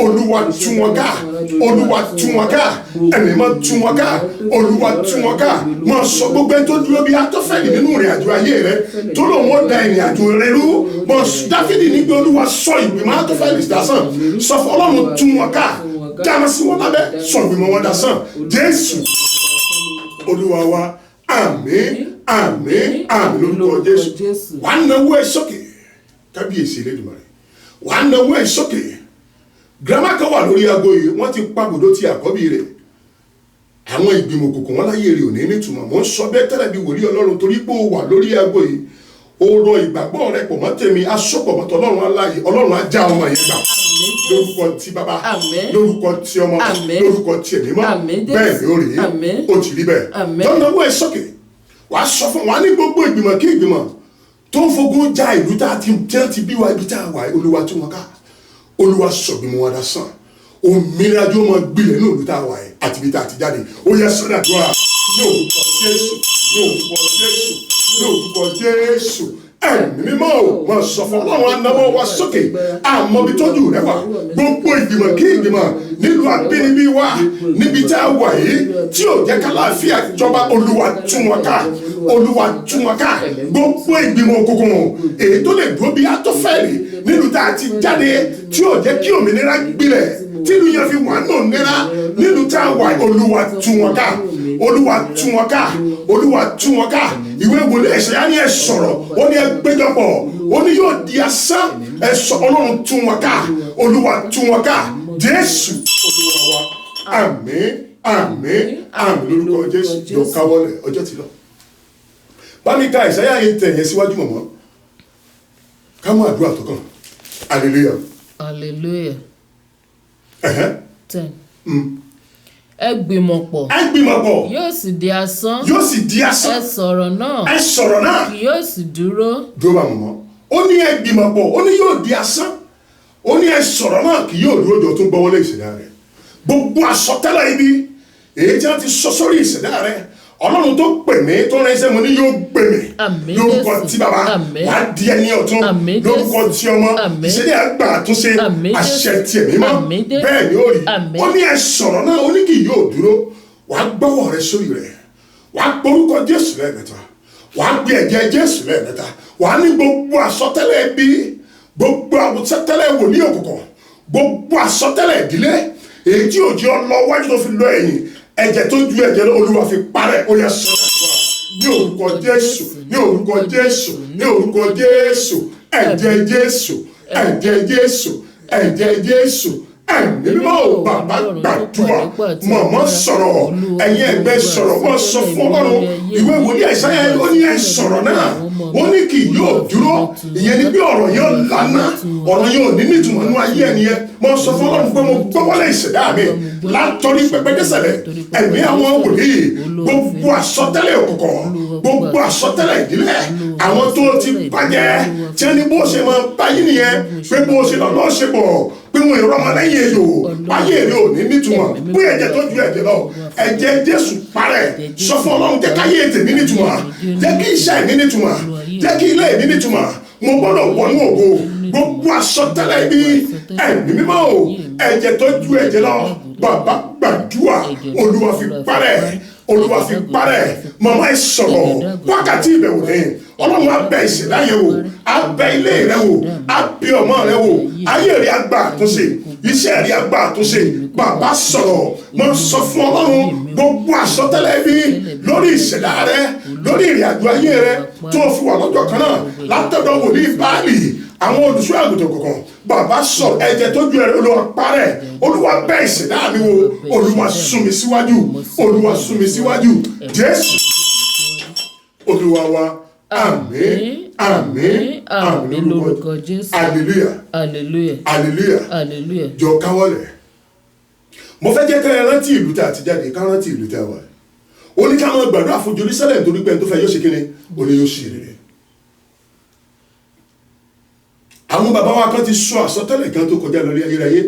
Olúwa tú wọn ká, Olúwa tú wọn ká, ẹ̀mí máa tú wọn ká, Olúwa tú wọn ká. Máa sọ gbogbo ẹni tó dúró bí Ahitofeli nínú ìrìn àjò ayé rẹ, tó lòun ó da ìrìn àjò rẹ rú. Dáfídì ní pé Olúwa sọ ìgbìmọ̀ Ahitofeli dasán, sọ fún Ọlọ́run tú wọn ká, dáná sí wọn lábẹ́, sọ ìgbìmọ̀ wọn dasán. Jésù Olúwa wa, àmín, àmín, àmín lórúkọ Jésù. Wà á nawó ẹ sókè, kábíyèsí Elédùmarè, wà á nawó ẹ sókè. Girama kan wà lórí aago yìí, wọ́n ti pàgòdó ti àkọ́bí rẹ̀. Àwọn ìgbìmọ̀ òkùnkùn wọn láyé rẹ̀ ò ní nítumọ̀. Mo ń sọ bẹ́ẹ̀ tẹ́lẹ̀ bí wòlíì Ọlọ́run torí pé ó wà lórí aago yìí. Ó rọ ìgbàgbọ́ rẹ pọ̀ mọ́ tèmi, aṣọ́pọ̀ mọ́tò Ọlọ́run aláyè, Ọlọ́run á já ọmọ yẹn gbà. Lórúkọ ti bàbá, lórúkọ ti ọmọ, lórúkọ ti ẹ̀mí mọ́. Bẹ́ẹ̀ ni ó rí, ó ti rí bẹ́ẹ̀. Tọ́nà owó ẹ̀ sókè, wàá sọ fún wa ní gbogbo ìgbìmọ̀ kí ìgbìmọ̀ tó ń fogun já ìlú tá a ti bí wa ibi tá a wà, Olúwa tú wọn ká, Olúwa sọ̀gbìmọ̀ wa dasán. Òmìnira jó máa gbilẹ̀ ní òlù tá a wà ẹ̀ àti ibi tá a ti jáde. Ó yẹ sọ́dà tó wà ní orúkọ Jésù, ní orúkọ Jésù, ní orúkọ Jésù. Ẹ̀mí mímọ́ o, máa sọ fún Ọlọ́run anáwó wa sókè, àmọ́bi tójú rẹ wà. Gbogbo ìgbìmọ̀ kí ìgbìmọ̀ nílùú abínibí wa níbi tá a wà yìí tí ò jẹ́ kálàáfíà jọba, Olúwa tú wọn ká, Olúwa tú wọn ká. Gbogbo ìgbìmọ̀ òkùnkùn èyí tó lè dúró bí Ahitofeli nílùú tá a ti jáde tí ò jẹ́ kí òmìnira gbilẹ̀, tìlú yẹn fi wà nù nira nílùú tá a wà, Olúwa tú wọn ká, Olúwa tú wọn ká, Olúwa tú wọn ká. Ìwé wòlíì Èsáyà ní ẹ sọ̀rọ̀, ó ní ẹ péjọpọ̀, ó ní yóò di asán, ẹ sọ Ọlọ́run tú wọn ká, Olúwa tú wọn ká. Jésù Olúwa wa, àmín, àmín, àmín lórúkọ Jésù. Yóò káwọ́lẹ̀, ọjọ́ ti lọ. Bá mi ka Èsáyà yẹn tẹ̀ yẹn síwájú mọ̀mọ́, ká mú àdúrà tó kàn. Hallelujah. Hallelujah. 10. Mm. Ẹ gbìmọ̀ pọ̀, Ẹ gbìmọ̀ pọ̀, yóò sì di asán. yóò sì di asán. Ẹ sọ̀rọ̀ náà, Ẹ sọ̀rọ̀ náà. kì yóò sì dúró. Dúró bá mọ̀mọ́. Ó ní ẹ gbìmọ̀ pọ̀, ó ní yóò di asán. Ó ní ẹ sọ̀rọ̀ náà kì yóò dúró, jọ tún gbọ́wọ́lé ìṣẹ̀dá rẹ̀. Gbogbo àsọtẹ́lẹ̀ ibi èyí tí wọ́n ti sọ sórí ìṣẹ̀dá rẹ̀, Ọlọ́run tó pè mí tó rán iṣẹ́ mo ní yóò gbè mí. Àmín Lórúkọ Jésù. tí bàbá Àmín. wà á di ẹni ọ̀tún. Àmín Lórúkọ Jésù. tí ọmọ Àmín. ìṣẹ̀lẹ̀ àgbà àtúnṣe Àmín àṣẹ Jésù. tiẹ̀ mímọ́. Àmín Jésù. Bẹ́ẹ̀ ni ó rí. Àmín. Ó ní ẹ sọ̀rọ̀ náà, ó ní kì yóò dúró. Wà á gbọ́wọ́ rẹ sórí rẹ̀. Wà á porúkọ Jésù lẹ́ẹ̀mẹ́ta. Wà á gbé ẹ̀jẹ̀ Jésù lẹ́ẹ̀mẹ́ta. Wà á ní gbogbo àsọtẹ́lẹ̀ bí, gbogbo àsọtẹ́lẹ̀ wòlíì òkùnkùn, gbogbo àsọtẹ́lẹ̀ ìdílé èyí tí òjò lọ wájú tó fi lọ ẹ̀yìn, ẹ̀jẹ̀ tó ju ẹ̀jẹ̀ lọ, Olúwa fi parẹ́. Ó yẹ sọ́dà tó wà ní orúkọ Jésù, ní orúkọ Jésù, ní orúkọ Jésù. Ẹ̀jẹ̀ Jésù, ẹ̀jẹ̀ Jésù, ẹ̀jẹ̀ Jésù. Ẹ̀mí mímọ́ ò bàbá gbàdúrà, mọ̀mọ́ sọ̀rọ̀, ẹ̀yin ẹgbẹ́ sọ̀rọ̀, wọ́n sọ fún Ọlọ́run. Ìwé wòlíì Èsáyà ó ní ẹ sọ̀rọ̀ náà, ó ní kì yóò dúró, ìyẹn ni bí ọ̀rọ̀ yẹn lànà, ọ̀rọ̀ yẹn ò ní nítumọ̀ nínú ayé ẹni yẹn. Mo sọ fún Ọlọ́run pé mo gbọ́wọ́lé ìṣẹ̀dá mi látọrí pẹpẹdẹsẹ̀lẹ̀, ẹ̀mí àwọn wòlíì, gbogbo àsọtẹ́lẹ̀ òkùnkùn, gbogbo àsọtẹ́lẹ̀ ìdílé, àwọn tó ti bàjẹ́ tí wọ́n ní bó ṣe máa báyìí nìyẹn, pé bó ṣe lọ lọ́ọ́ ṣe bọ̀, pé wọn ìrọ̀ ọmọ lẹ́yìn èyò, ayé èrè ò ní nítumọ̀, pé ẹ̀jẹ̀ tó ju ẹ̀jẹ̀ lọ, ẹ̀jẹ̀ Jésù parẹ́. Sọ fún Ọlọ́run jẹ́ káyé ètè mi nítumọ̀, jẹ́ kí iṣẹ́ mi nítumọ̀, jẹ́ kí ilé mi nítumọ̀, mo gbọ́dọ̀ wọnú ògo. Gbogbo àsọtẹ́lẹ̀ ibi ẹ̀mí mímọ́ o, ẹ̀jẹ̀ tó ju ẹ̀jẹ̀ lọ, bàbá gbàdúrà, Olúwa fi parẹ́, Olúwa fi parẹ́. Màmá ẹ sọ̀rọ̀, wákàtí ìbẹ̀wò ni Ọlọ́run á bẹ̀ ìṣẹ̀dá yẹn wò, á bẹ̀ ilé rẹ wò, á bẹ̀ ọmọ rẹ wò, ayé rẹ á gba àtúnṣe, iṣẹ́ rẹ á gba àtúnṣe. Bàbá sọ̀rọ̀, mo sọ fún Ọlọ́run gbogbo àsọtẹ́lẹ̀ ibi lórí ìṣẹ̀dá rẹ, lórí ìrìn àjò ayé rẹ tó fi wà lọ́jọ́ kan náà látọ̀dọ̀ wòlíì Báálì, àwọn olùṣọ́ àgùntàn kọ̀ọ̀kan. Bàbá sọ̀rọ̀, ẹ̀jẹ̀ tó ju ẹ̀rẹ́, Olúwa parẹ́, Olúwa bẹ̀ ìṣẹ̀dá mi wò, Olúwa sún mi síwájú, Olúwa sún mi síwájú. Jésù Olúwa wa, àmín, àmín, àmín lórúkọ Jésù. Hallelujah, hallelujah, hallelujah, hallelujah. Jọ káwọ́lẹ̀. Mo fẹ́ jẹ́ ká ẹ rántí ìlú tá a ti jáde, ká rántí ìlú tá a wà. Ó ní ká máa gbàdúrà fún Jerusalem torí pé ẹni tó fẹ́ yóò ṣe kíni, ó ní yóò ṣe rere. Àwọn bàbá wa kan ti sọ àsọtẹ́lẹ̀ kan tó kọjá lórí ayérayé.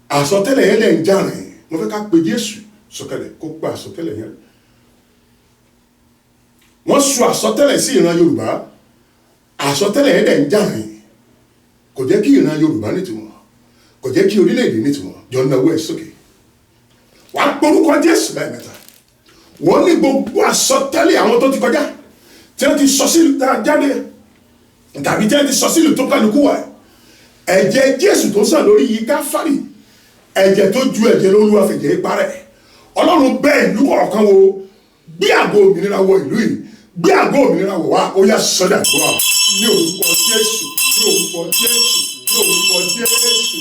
Àsọtẹ́lẹ̀ yẹn lẹ̀ ń jàrìn. Mo fẹ́ ká pe Jésù sọ̀kalẹ̀ kó pa àsọtẹ́lẹ̀ yẹn. Wọ́n sọ àsọtẹ́lẹ̀ sí ìran Yorùbá. Àsọtẹ́lẹ̀ yẹn lẹ̀ ń jàrìn. Kò jẹ́ kí ìran Yorùbá nítumọ̀, kò jẹ́ kí orílẹ̀-èdè nítumọ̀. Jọ náwó ẹ̀ sókè. Wàá porúkọ Jésù lẹ́ẹ̀mẹ́ta. Wọ́n ní gbogbo àsọtẹ́lẹ̀ àwọn tó ti kọjá tí wọ́n ti sọ sí ìlú tá a jáde tàbí tí wọ́n ti sọ sí ìlú tó kálukú wa. Ẹ̀jẹ̀ Jésù tó sàn lórí yìí Káfárì, ẹ̀jẹ̀ tó ju ẹ̀jẹ̀ l'Olúwa fẹ̀jẹ̀ parẹ́. Ọlọ́run bẹ̀ ìlú kọ̀ọ̀kan wo, gbé àgọ́ òmìnira wọ ìlú yìí, gbé àgọ́ òmìnira wọ̀ wá, ó yá sọ́dà tó wà ní orúkọ Jésù, ní orúkọ Jésù, ní orúkọ Jésù.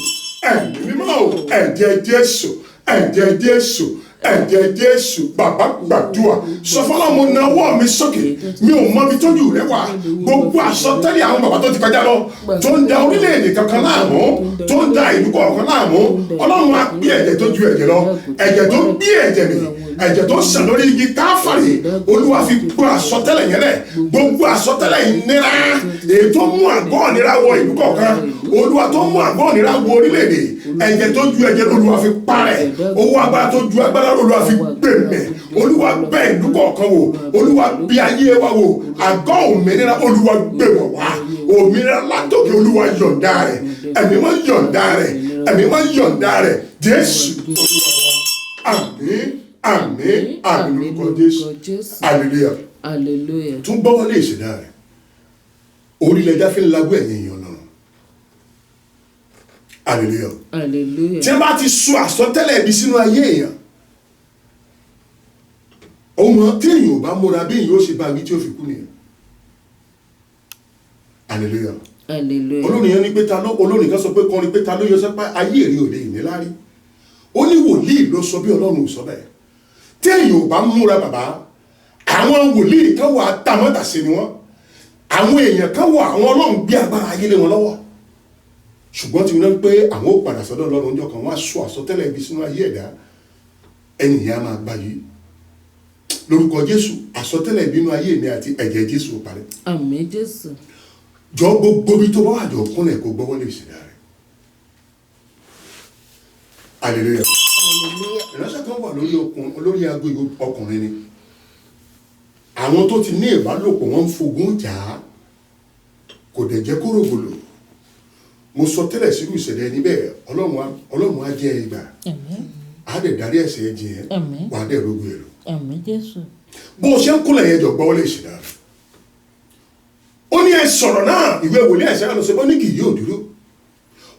Ẹ̀mí mímọ́ o, ẹ̀jẹ̀ Jésù, ẹ̀jẹ̀ Jésù, ẹ̀jẹ̀ Jésù. Bàbá gbàdúrà, sọ fún Ọlọ́run, mo na ọwọ́ mi sókè, mi ò mọ ibi tójú rẹ wà. Gbogbo àsọtẹ́lẹ̀ àwọn bàbá tó ti kọjá lọ, tó ń da orílẹ̀-èdè kankan láàmú, tó ń da ìlú kọ̀ọ̀kan láàmú, Ọlọ́run á gbé ẹ̀jẹ̀ tó ju ẹ̀jẹ̀ lọ, ẹ̀jẹ̀ tó gbé ẹ̀jẹ̀ mi, ẹ̀jẹ̀ tó sàn lórí igi Káfárì. Olúwa fi gbọ́ àsọtẹ́lẹ̀ yẹn lẹ̀, gbogbo àsọtẹ́lẹ̀ ìnira èyí tó mú àgọ́ ìnira wọ ìlú kọ̀ọ̀kan, Olúwa tó mú àgọ́ ìnira wọ orílẹ̀-èdè, ẹ̀jẹ̀ tó ju ẹ̀jẹ̀ Olúwa fi parẹ́, owó agbára tó ju agbára Olúwa fi gbẹ̀mẹ̀. Olúwa bẹ̀ ìlú kọ̀ọ̀kan wò, Olúwa bí ayé wa wò, àgọ́ òmìnira Olúwa gbé wọ̀ wá, òmìnira látòkè Olúwa yọ̀ǹda rẹ̀, ẹ̀mí máa yọ̀ǹda rẹ̀, ẹ̀mí máa yọ̀ǹda rẹ̀. Jésù Olúwa wa, àmín, àmín, àmín lórúkọ Jésù. Hallelujah, hallelujah. Tún gbọ́wọ́lé ìṣẹ̀dá rẹ̀, orílẹ̀ èdè fi ń lagbó ẹ̀yìn èèyàn náà. Hallelujah, hallelujah. Tí a bá ti sọ àsọtẹ́lẹ̀ ibi sínú ayé èèyàn, ọmọ tí èèyàn ò bá múra bí èèyàn ó ṣe bá wí tí ó fi kú nìyẹn. Hallelujah, hallelujah. Olórin yẹn ní pé ta ló, olórin kan sọ pé kọrin pé ta ló yọ sẹ́pá ayé èrè òde ìníláárí. Ó ní wòlíì ló sọ bí Ọlọ́run ò sọ bẹ́ẹ̀. Tí èèyàn ò bá múra bàbá, àwọn wòlíì kan wà tamọ́tàsí ni wọ́n, àwọn èèyàn kan wà àwọn Ọlọ́run gbé agbára ayé lé wọn lọ́wọ́, ṣùgbọ́n tí wọ́n pé àwọn ò padà sọ́dọ̀ Ọlọ́run ọjọ́ kan wọ́n á sọ àsọtẹ́lẹ̀ ibi sínú ayé ẹ̀dá, ẹnìyàn máa gbá yìí. Lórúkọ Jésù, àsọtẹ́lẹ̀ ibi inú ayé mi àti ẹ̀jẹ̀ Jésù ò parẹ́. Àmín Jésù. Jọ gbogbo bí tó bá wà jọ kúnlẹ̀ kó gbọ́wọ́lé ìṣẹ̀dá rẹ̀. Hallelujah. Ìránṣẹ́ kan wà lórí aago ọkùnrin ni. Àwọn tó ti ní ìbálòpọ̀ wọn ń fogun jà á, kò dẹ̀ jẹ́ kó rògbòlò. Mo sọ tẹ́lẹ̀ sínú ìṣẹ̀dá ẹni bẹ́ẹ̀, Ọlọ́run á jẹ́ ìgbà, á dẹ̀ darí ẹ̀ṣẹ̀ ẹ̀jẹ̀ ẹ̀, wà á dẹ̀ rógbò ẹ̀rọ. Àmín Jésù. Bó o ṣe ń kúnlẹ̀ yẹn jọ gbọ́wọ́lé ìṣẹ̀dá rẹ̀. Ó ní ẹ sọ̀rọ̀ náà, ìwé wòlíì Àìsáyà ló sọ pé ó ní kì yóò dúró.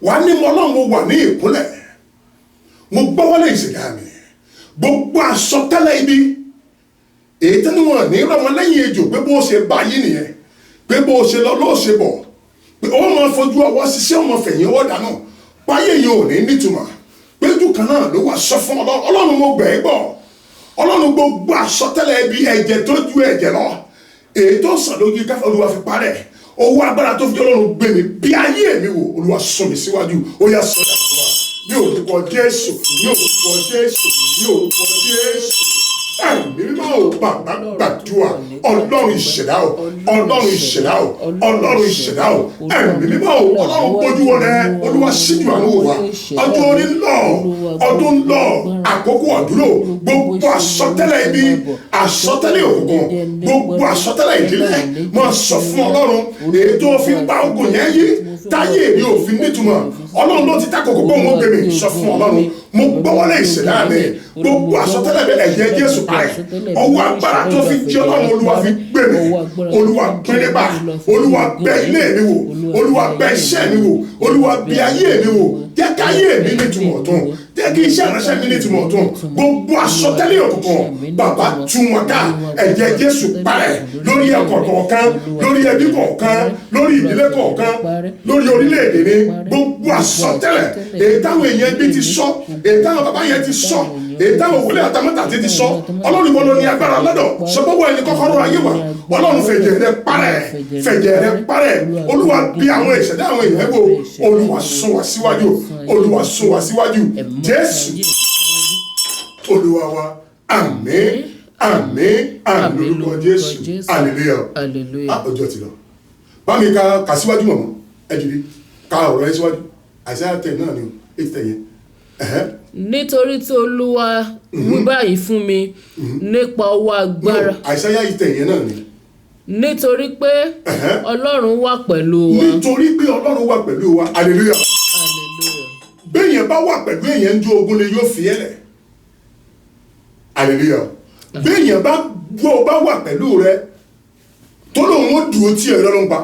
Wà á ní mo Ọlọ́run mo wà ní ìkúnlẹ̀, mo gbọ́wọ́lé ìṣẹ̀dá mi. Gbogbo àsọtẹ́lẹ̀ ibi èyí tí wọ́n ní rọmọ lẹ́yìn ejò pé bó ṣe bá yí nìyẹn, pé bó ṣe lọ ló ṣe bọ̀, pé ó máa fojú ọwọ́ ṣiṣẹ́ ọmọ fẹ̀yìn ọwọ́ dànù, páyé yìí ò ní nítumọ̀, péjú kan náà ló wà sọ fún Ọlọ́run mo gbẹ̀ ẹ́ gbọ́. Ọlọ́run gbogbo àsọtẹ́lẹ̀ ibi ẹ̀jẹ̀ tó ju ẹ̀jẹ̀ lọ, èyí tó sàn lójú káfíń olúwa fi parẹ́ owó agbára tó fi jẹ́ ọlọ́run gbé mi bí ayé mi wò olúwa sọ mi síwájú ó yá sọ́dà olúwa ní orúkọ Jésù ní orúkọ Jésù ní orúkọ Jésù. Ẹ̀mí mímọ́ ò bàbá gbàdúrà ọlọ́run ìṣẹ̀dá o ọlọ́run ìṣẹ̀dá o ọlọ́run ìṣẹ̀dá o ẹ̀mí mímọ́ ò ọlọ́run gbójú wọlé olúwa ṣíjú àánú wò wá ọjọ́ orí ń lọ ọdún ń lọ àkókò àdúró gbogbo àsọtẹ́lẹ̀ ibi àsọtẹ́lẹ̀ òkùnkùn gbogbo àsọtẹ́lẹ̀ ìdílé máa sọ fún ọlọ́run èyí tó fi ń bá ogun yẹn yí táyé èmi ò fi nítumọ̀ ọlọ́run ló ti dákòókò pé òun ó gbèmí sọ fún ọlọ́run mo gbọ́wọ́lé ìṣẹ̀dá mi gbogbo àsọtẹ́lẹ̀ bẹ́ẹ̀ ẹ̀jẹ̀ Jésù parẹ́ ọwọ́ agbára tó fi jí ọlọ́run olúwa fi gbé mi olúwa gbé nípa olúwa bẹ̀ ilé mi wò olúwa bẹ̀ iṣẹ́ mi wò olúwa bẹ̀ ayé mi wò jẹ́ ká ayé mi nítumọ̀ tún jẹ́ kí iṣẹ́ ìránṣẹ́ mi nítumọ̀ tún gbogbo àsọtẹ́lẹ̀ òkùnkùn bàbá tú wọn ká ẹ̀jẹ̀ Jésù parẹ́ lórí ẹ̀kọ́ kọ̀ọ̀kan lórí ẹbí kọ̀ọ̀kan lórí ìdílé kọ̀ọ̀kan lórí orílẹ̀-èdè ni gbogbo àsọtẹ́lẹ̀ èyí táwọn èèyàn bí ti sọ èyí táwọn bàbá yẹn ti sọ èyí táwọn òwúlẹ̀ àtàmọ́tà ti sọ ọlọ́run ìwọ ló ní agbára lọ́dọ̀ sọ́gbọ́wọ́ ẹni kọ́kọ́rọ́ ayé wa ọlọ́run fẹ̀jẹ̀ rẹ parẹ́ olúwa bí àwọn ìṣẹ̀dá àwọn èèyàn wò olúwa sún wa síwájú olúwa sún wa síwájú Jésù olúwa wa àmín àmín àmín lórúkọ Jésù hallelujah ọjọ́ ti lọ bá mi ka síwájú mọ̀mọ́ ẹ dìde ka ọ̀rọ̀ ẹ síwájú Àìsáyà 10 náà ni 8 yẹn. Nítorí tí olúwa wí báyìí fún mi nípa ọwọ́ agbára. Àìsáyà 10 yẹn náà ni. Nítorí pé ọlọ́run wà pẹ̀lú wa. Nítorí pé ọlọ́run wà pẹ̀lú wa hallelujah. Béèyàn bá wà pẹ̀lú èèyàn ń jó ogun ni yóò fi ẹlẹ̀ hallelujah. Béèyàn bá wà pẹ̀lú rẹ tó lóun ó dúró tí ẹ lọ́rùn pa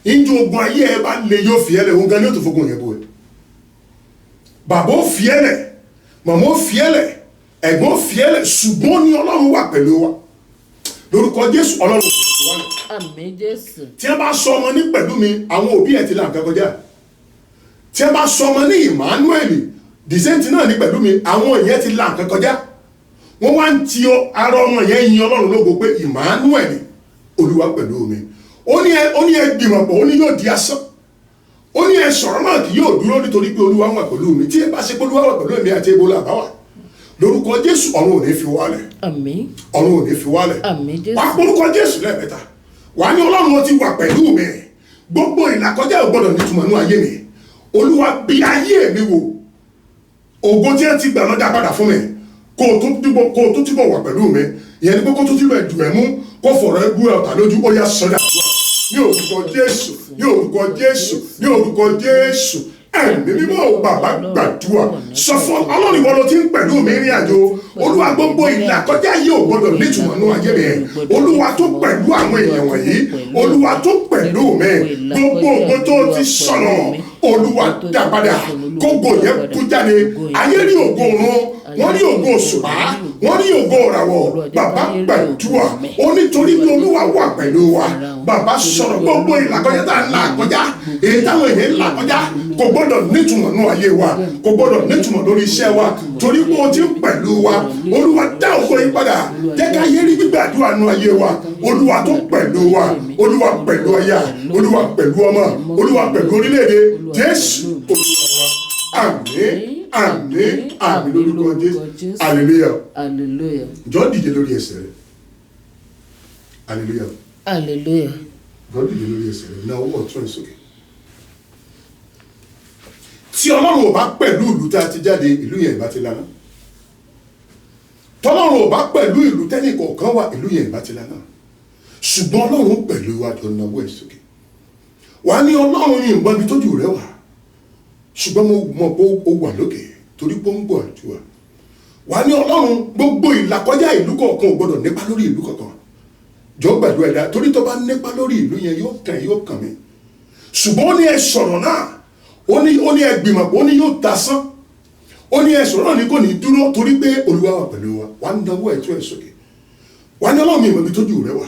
ìjọ ogun ayé ẹ bá lè yóò fi ẹlẹ̀ òun gan ni yóò tó fogun yẹn bó ẹ. Bàbá ó fi ẹlẹ̀ màmá ó fi ẹlẹ̀ ẹ̀gbọ́n ó fi ẹlẹ̀ ṣùgbọ́n ní ọlọ́run wà pẹ̀lú wa lórúkọ Jésù ọlọ́run kò fi wá lọ. Àmín Jésù. Tí a bá sọ ọmọ ní pẹ̀lú mi àwọn òbí ẹ̀ ti là ń kẹ́kọ̀ọ́jà tí a bá sọ ọmọ ní Emmanuel dìsẹ́ǹtì náà ní pẹ̀lú mi àwọn ìyẹn ti là ń kẹ́kọ̀ọ́jà wọ́n wá ń ti ara ọmọ yẹn yin ọlọ́run lógo pé Emmanuel olúwa pẹ̀lú mi ó ní ẹ gbìmọ̀ pọ̀ ó ní yóò di asán ó ní ẹ sọ̀rọ̀ náà kì yóò dúró nítorí pé olúwa wà pẹ̀lú mi tí ẹ bá ṣe pé olúwa wà pẹ̀lú mi àti ebola àbáwà lórúkọ Jésù ọ̀run ò ní fi wálẹ̀ àmín ọ̀run ò ní fi wálẹ̀ àmín Jésù wàá porúkọ Jésù lẹ́ẹ̀mẹ́ta wàá ní ọlọ́run ó ti wà pẹ̀lú mi gbogbo ìlàkọjá ò gbọdọ̀ nítumọ̀ nínú ayé mi olúwa bí ayé mi wò ògo tí ẹ ti gbà lọ́jà padà fún mi kó o tó túbọ̀ wà pẹ̀lú mi ìyẹn ni pé kó tó túbọ̀ dùn ẹ̀ mú kó fọ̀rọ̀ ẹ gbúra ọ̀tà lójú ó yá sọ́dà ní orúkọ Jésù ní orúkọ Jésù ní orúkọ Jésù ẹ̀mí mímọ́ ò bàbá gbàdúrà sọ fún ọlọ́run ìwọ ló ti ń pẹ̀lú mi rìn àjò olúwa gbogbo ìlà kọjá yìí ò gbọdọ̀ nítumọ̀ nínú ayé mi olúwa tó pẹ̀lú àwọn èèyàn wọ̀nyí olúwa tó pẹ̀lú mi gbogbo ògo tó ti sọnù olúwa dá padà kógo yẹn kú jáde ayé rí ògo ọ̀run wọ́n rí ògo òṣùpá wọ́n rí ògo ìràwọ̀ bàbá gbàdúrà ó nítorí pé olúwa wà pẹ̀lú wa bàbá sọ̀rọ̀ gbogbo ìlàkọjá tá a là kọjá èyí táwọn èèyàn là kọjá kò gbọ́dọ̀ nítumọ̀ nínú ayé wa kò gbọ́dọ̀ nítumọ̀ lórí iṣẹ́ wa torí pé o ti ń pẹ̀lú wa olúwa dá ògo yìí padà jẹ́ ká yé rí gbígbàdúrà nínú ayé wa olúwa tó pẹ̀lú wa olúwa pẹ̀lú aya olúwa pẹ̀lú ọmọ olúwa pẹ̀lú orílẹ̀-èdè Jésù olúwa wa àmín àmín àmín lórúkọ Jésù hallelujah jọ dìde lórí ẹsẹ̀ rẹ hallelujah jọ dìde lórí ẹsẹ̀ rẹ náà ọwọ́ ọ̀tún ẹ̀ sókè. Tí ọlọ́run ò bá pẹ̀lú ìlú tá a ti jáde ìlú yẹn ìbá ti lana tọ́lọ́run ò bá pẹ̀lú ìlú tẹ́nì kọ̀ọ̀kan wà ìlú yẹn ìbá ti lana ṣùgbọ́n ọlọ́run pẹ̀lú wa jọ náwó ẹ̀ sókè wà ní ọlọ́run ní ìgbọ́n ibi tójú rẹ wà ṣùgbọ́n mo mọ̀ pé ó wà lókè torí pé ó ń gbọ́ àdúrà wà ní ọlọ́run gbogbo ìlàkọjá ìlú kọ̀ọ̀kan ò gbọ́dọ̀ nípa lórí ìlú kọ̀ọ̀kan jọ gbàdúrà ẹ̀dá torí tó bá nípa lórí ìlú yẹn yóò kàn mí ṣùgbọ́n ó ní ẹ sọ̀rọ̀ náà ó ní ẹgbìmọ̀ ó ní yóò tasán ó ní ẹ̀sùn náà ní kò ní dúró torí pé olúwa wà pẹ̀lú wa wà ń dánwó ẹ̀tọ́ ẹ̀ sókè wà ní ọlọ́run ìmọ̀ ibi tójú rẹ wà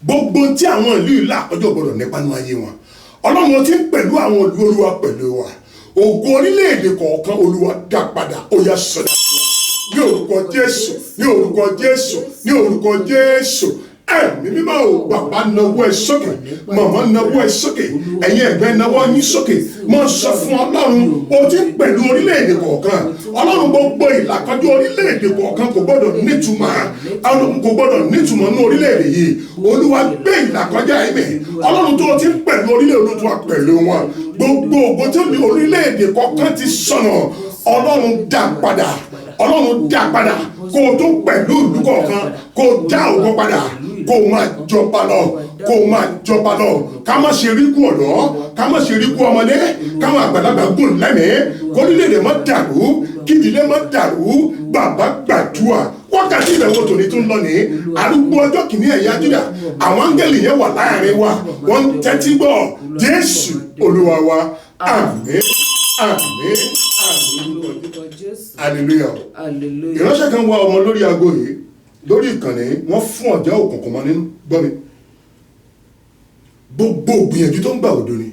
gbogbo tí àwọn ìlú ìlà ọjọ́ gbọdọ̀ nípa nínú ayé wọn ọlọ́run ti ń pẹ̀lú àwọn ìlú olúwa pẹ̀lú wa ògo orílẹ̀-èdè kọ̀ọ̀kan olúwa dá padà ó yá sọ́dà ní orúkọ Jésù ní orúkọ Jésù ní orúkọ Jésù ẹ̀mí mímọ́ o bàbá nawọ́ ẹ sókè màmá nawọ́ ẹ sókè ẹ̀yin ẹ̀gbẹ́ nawọ́ yín sókè mọ́ sọ fún ọlọ́run o ti pẹ̀lú orílẹ̀-èdè kọ̀ọ̀kan ọlọ́run gbogbo ìlàkọjá orílẹ̀-èdè kọ̀ọ̀kan kò gbọ́dọ̀ nítumọ̀ ọlọ́run kò gbọ́dọ̀ nítumọ̀ ní orílẹ̀-èdè yìí olúwa gbé ìlàkọjá ẹ̀mí ọlọ́run tó ti pẹ̀lú orílẹ̀-èdè tó wà pẹ̀lú wọn gbogbo ògo tó ní orílẹ̀-èdè kọ̀ọ̀kan ti sọnù ọlọ́run dá padà ọlọ́run dá padà kó o tún pẹ̀lú ìlú kọ̀ọ̀kan kó o dá ògo padà kó o máa jọba lọ kó o máa jọba lọ ká má ṣe rí kú ọ̀dọ́ ká má ṣe rí kú ọmọdé káwọn àgbàlagbà gùn lẹ́mìí kórílẹ̀-èdè má dàrú kídìlé má dàrú bàbá gbàdúrà wákàtí ìbẹ̀wò tòní tún lọ ní arúgbó ọjọ́ kìíní ẹ̀yà Júdà àwọn áńgẹ́lì yẹn wà láàrin wa wọ́n ń tẹ́tí gbọ́ Jésù Olúwa wa àmín àmín hallelujah ìránṣẹ́ kan wá ọmọ lórí aago yìí lórí ìkànnì wọ́n fún ọ̀já òkùnkùn mọ́ nínú gbọ́ mi gbogbo gbìyànjú tó ń gbà òdo ni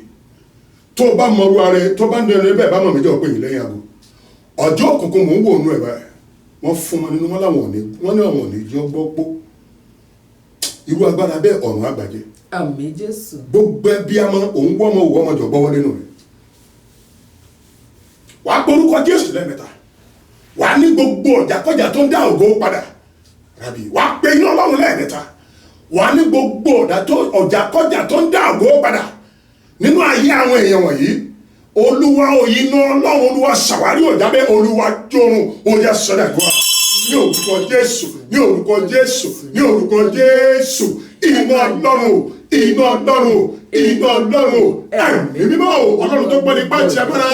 tó bá mọ̀rú ara ẹ tó bá ń dẹnu ẹbẹ̀ bá mọ̀ méjì ọ̀pẹ̀ yìí lẹ́yìn aago ọjọ́ òkùnkùn mò ń wò nú ẹ̀ báyìí wọ́n fún wọn nínú wọn láwọn òní wọ́n ní àwọn òní jẹ́ gbọ́ pó irú agbára bẹ́ẹ̀ ọ̀run àgbàjẹ́ àmín Jésù gbogbo ẹbí àmọ́ òun wọ́ ọmọ òwò ọmọ jọ gbọ́wọ́ nínú rẹ̀ wàá porúkọ Jésù lẹ́mẹ̀ta wàá ní gbogbo ọ̀jàkọ́jà tó ń dá ògo padà rabi wàá pe iná Ọlọ́run lẹ́ẹ̀mẹ́ta wàá ní gbogbo ọ̀jàkọ́jà tó ń dá ògo padà nínú ayé àwọn èèyàn wọ̀nyí olúwa òyìnbó Ọlọ́run olúwa ṣàwárí ọ̀jábẹ́ olúwa jọrùn oyè sọ́dàgbọ́ ní orúkọ Jésù ní orúkọ Jésù ní orúkọ Jésù iná Ọlọ́run iná Ọlọ́run iná Ọlọ́run ẹ̀mí mímọ́ Ọlọ́run tó gbọ́ nípa ti agbára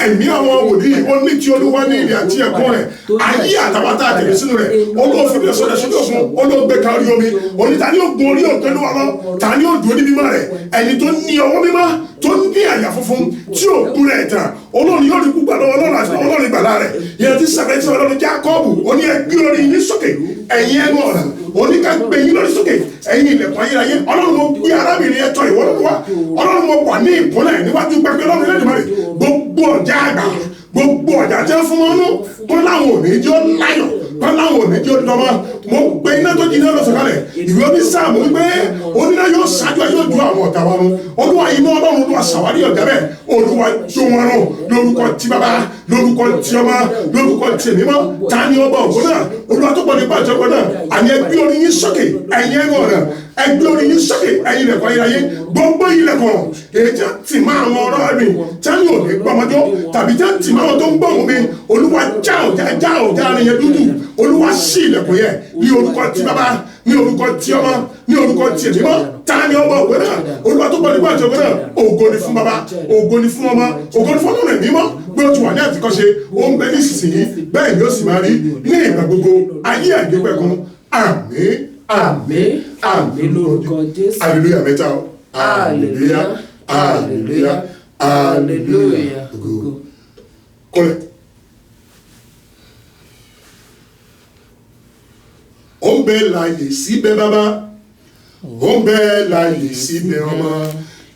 ẹ̀mí àwọn wòlíì ó ní ti olúwa ní ìrìn àti ẹ̀kọ́ rẹ̀ ayé àtàwátà àtẹ̀lé sínú rẹ̀ olóòfin bí ọ̀sọ̀rọ̀ sínú òfin olóògbé kan orí omi òní ta ni ó gun orí òkè lówà lọ ta ni ó dùn ní mímọ́ rẹ̀ ẹni tó ní ọwọ́ mímọ́ tó ní àyà funfun tí ó kú rẹ̀ tán olóòní yóò rí kúgbà lọ́wọ́ Ọlọ́run àti Ọlọ́run ìgbàlà rẹ̀ yẹn ti sàbẹ̀ tí Ọlọ́run Jákọ́bù ó ní ẹ gbé orí yín sókè ẹ̀yin ẹnu ọ̀nà òní ká gbé yín lórí sókè ẹ̀yin ilẹ̀kùn ayérayé Ọlọ́run mo gbé arábìnrin ẹ̀tọ́ ìwọ́lọ́wọ́ Ọlọ́run mo wà ní ìkúnlẹ̀ níwájú pẹpẹ Ọlọ́run Elédùmarè gbogbo ọjà àgbà gbogbo ọjà tí wọ́n fún wọn nú tó láwọn òní jẹ́ láyọ̀ tó láwọn òní jẹ́ dọ́mọ́ mo gbé iná tó jiná lọ sọ̀kalẹ̀ ìwé omi sáàmù wípé oníná yóò ṣáájú ẹ yóò ju àwọn ọ̀tá wa run olúwa iná Ọlọ́run olúwa ṣàwárí ọ̀gá bẹ́ẹ̀ olúwa jó wọn rún lórúkọ ti bàbá lórúkọ ti ọmọ lórúkọ ti èmi mọ́ ta ni ọba ògbó náà olúwa tó pọ̀ nípa ìjọba náà àní ẹgbẹ́ orí yín sókè ẹ̀yin ẹnu ọ̀nà ẹgbẹ́ orí yín sókè ẹ̀yin ilẹ̀kùn ayérayé gbogbo ilẹ̀kùn èjì tì máa àwọn ọ̀rọ̀ mi tẹ́lẹ̀ òní gbọmọjọ́ tàbí tẹ́lẹ̀ tì máa àwọn tó ń gbọ̀hún mi olúwa já ọ̀já nìyẹn dúdú olúwa ṣí ilẹ̀kùn yẹn ní orúkọ ti bàbá ní orúkọ ti ọmọ ní orúkọ ti èmi mọ́ ta ni ọba ògbó náà olúwa tó pọ̀ nípa ìjọba náà ògo ni fún bàbá ògo ni fún ọmọ ògo ni fún Ọlọ́run ẹ̀mí mọ́ bí ó ti wà ní àtìkọ́ṣe ó ń bẹ nísinsìnyí bẹ́ẹ̀ ni ó sì máa rí ní ìgbà gbogbo ayé àgbẹ̀pẹ̀kun àmín àmín àmín lórúkọ Jésù hallelujah mẹ́ta o hallelujah hallelujah hallelujah ògo kọ́lẹ̀. ó ń bẹ láàyè síbẹ̀ bàbá ó ń bẹ láàyè síbẹ̀ ọmọ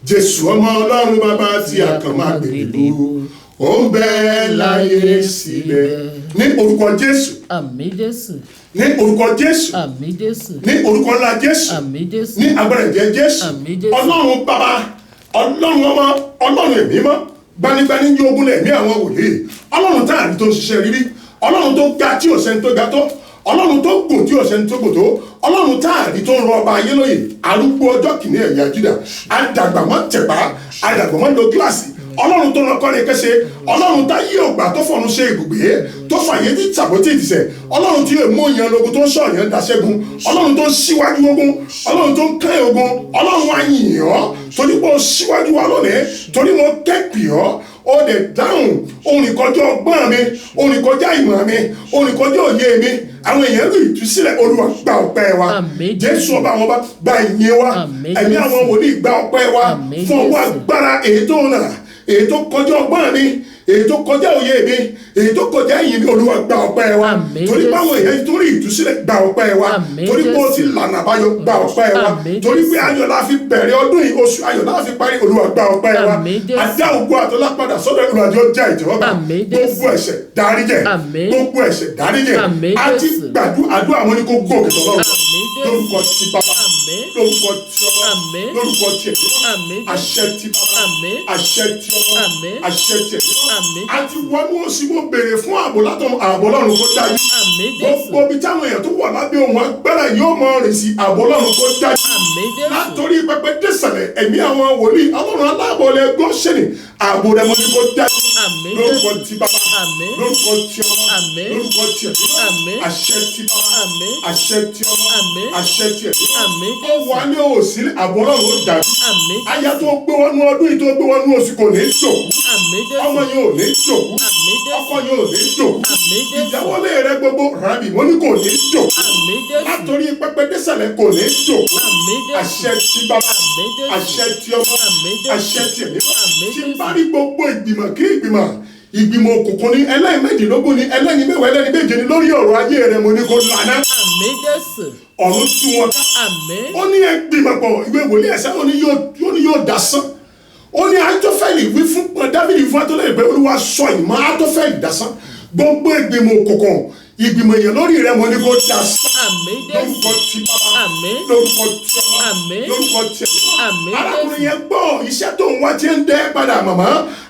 Jésù ọmọ Ọlọ́run bàbá tí a kàn máa gbèdébò ó ń bẹ láàyè síbẹ̀ ní orúkọ Jésù àmín Jésù ní orúkọ Jésù àmín Jésù ní orúkọ ńlá Jésù àmín Jésù ní agbára ẹ̀jẹ̀ Jésù àmín Jésù Ọlọ́run bàbá Ọlọ́run ọmọ Ọlọ́run ẹ̀mí mọ́ gbanigbani ní ogun lẹ̀mí àwọn wòlíì Ọlọ́run tá àrí tó ń ṣiṣẹ́ rírí Ọlọ́run tó ga tí ò sẹ́ni tó ga tó Ọlọ́run tó gùn tí ò sẹ́ni tó gùn tó Ọlọ́run tá àrí tó ń rọ ọba ayé lóye arúgbó ọjọ́ kìíní ẹ̀yà Júdà àdàgbàmọ́ tẹ̀pá àdàgbàmọ́ lo gíláàsì Ọlọ́run tó lọ́kọ́ ní kẹsẹ̀ Ọlọ́run tá yí ògbà tó fọ̀run ṣe ibùgbé tó fàyè tí tàbótì ìdìsẹ̀ Ọlọ́run tí yóò mú ìyẹn lógun tó ń sọ ìyẹn daṣẹ́gun Ọlọ́run tó ń síwájú ogun Ọlọ́run tó ń kẹ́ ogun Ọlọ́run á yìn ọ́ torí pé ó síwájú wa lónìí torí mo kẹ́pì ọ́ ó dẹ̀ dáhùn orin kọjá ọgbọ́n mi orin kọjá ìmọ̀ mi orin kọjá òye mi àwọn èèyàn rí ìtúsílẹ̀ Olúwa gba ọpẹ́ wa Jésù ọba àwọn ọba gba ìyìn wa ẹ̀mí àwọn wòlíì gba ọpẹ́ wa fún ọwọ́ agbára èyí tó nà èyí tó kọjá ọgbọ́n mi èyí tó kọjá òye mi, èyí tó kọjá ìyìn mi, Olúwa gba ọpẹ́ wa. Àmín, Torí Jésù. báwọn èèyàn torí ìtúsílẹ̀ gba ọpẹ́ wa. Àmín, Torí pé o ti Jésù. lànà àbáyọ gba ọpẹ́ wa. Àmín, Torí pé Jésù. ayọ̀ la fi bẹ̀rẹ̀ ọdún yìí, oṣù ayọ̀ la fi parí, Olúwa gba ọpẹ́ wa. Àmín, Jésù. Adá ògo àtọlá padà sọ́dọ̀ Olúwa jọ̀ọ́ jẹ́ ìtẹ́wọ́gbà. Àmín, Jésù. Gbogbo ẹ̀ṣẹ̀ dáríjẹ̀. Àmín. Gbogbo ẹ̀ṣẹ̀ dáríjẹ̀. Àmín, Àti Jésù. àdúrà wọn ni kò gòkè tọ́lọ́run. Àmín, Jésù. Lórúkọ ti Bàbá. Àmín. Lórúkọ ti Ọmọ. Àmín. Lórúkọ ti Ẹ̀mí Mímọ́. Àmín, Jésù. Àṣẹ ti Bàbá. Àmín. Àṣẹ ti Ọmọ. Àmín. Àṣẹ ti Ẹ̀mí Mímọ́. Àmín. Àti wọnú òsì mo béèrè fún ààbò látọ̀ ààbò Ọlọ́run kó dájú. Àmín, Jésù. Gbogbo ibi táwọn èèyàn tó wà lábẹ́ ohun agbára yóò mọ rìn sí ààbò Ọlọ́run kó dájú. Àmín, Jésù. Látòrí pẹpẹ désàlẹ̀ ẹ̀mí àwọn wòlíì Ọlọ́run aláàbọ̀lẹ̀ Góṣẹ́nì ààbò rẹ̀ mo ní kó dájú. Àmín, Lórúkọ Jésù. ti Bàbá. Àmín. Lórúkọ ti Ọmọ. Àmín. Lórúkọ ti Ẹ̀mí Mímọ́. Àmín. Àṣẹ ti Bàbá. Àmín. Àṣẹ ti Ọmọ. Àmín. Àṣẹ ti Ẹ̀mí Mímọ́. Àmín, Ó Jésù. wà ní òsì ààbò Ọlọ́run ó dájú. Àmín, Aya tó gbé wọnú ọdún yìí tó gbé wọnú oṣù kò ní jòkú. Àmín, Jésù. Ọmọ yẹn ò ní jòkú. Àmín, Jésù. Ọkọ yẹn ò ní jòkú. Àmín, Jésù. Ìdáwọ́lé rẹ gbogbo rábì mo ní kò ní jòkú. Àmín, Jésù. Látòrí pẹpẹ désàlẹ̀ kò ní jòkú. Àmín, Jésù. Àṣẹ ti Bàbá. Àmín, Jésù. Àṣẹ ti Ọmọ. Àmín, Jésù. Àṣẹ ti Ẹ̀mí Mímọ́. Àmín, Tí n Jésù. bá rí gbogbo ìgbìmọ̀ kí ìgbìmọ̀ òkùnkùn ní ẹlẹ́yìn méjìlélógún ní ẹlẹ́yìn mẹ́wàá ẹlẹ́yìn méje ní lórí ọ̀rọ̀ ayé rẹ mo ní kó lànà. Àmín, Jésù. Ọ̀run tú wọn ká. Àmín. Ó ní ẹgbìmọ̀pọ̀ ìwé wòlíì ẹ̀sẹ̀ ó ní yóò dasán. Ó ní Ahítọ́fẹ́lì wí fún Dáfídì fún Atọ́lẹ̀ pé Olúwa sọ ìmọ̀ Ahítọ́fẹ́lì dasán. Gbogbo ìgbìmọ̀ òkùnkùn ìgbìmọ̀ èèyàn lórí rẹ mo ní kó dasán. Àmín, Jésù. Lórúkọ ti Bàbá. Àmín. Lórúkọ ti Ọmọ. Àmín. Lórúkọ ti Ẹ̀mí Mímọ́. Àmín, Arákùnrin Jésù. yẹn gbọ́ iṣẹ́ tó ń wá tí ń dẹ́ padà màmá.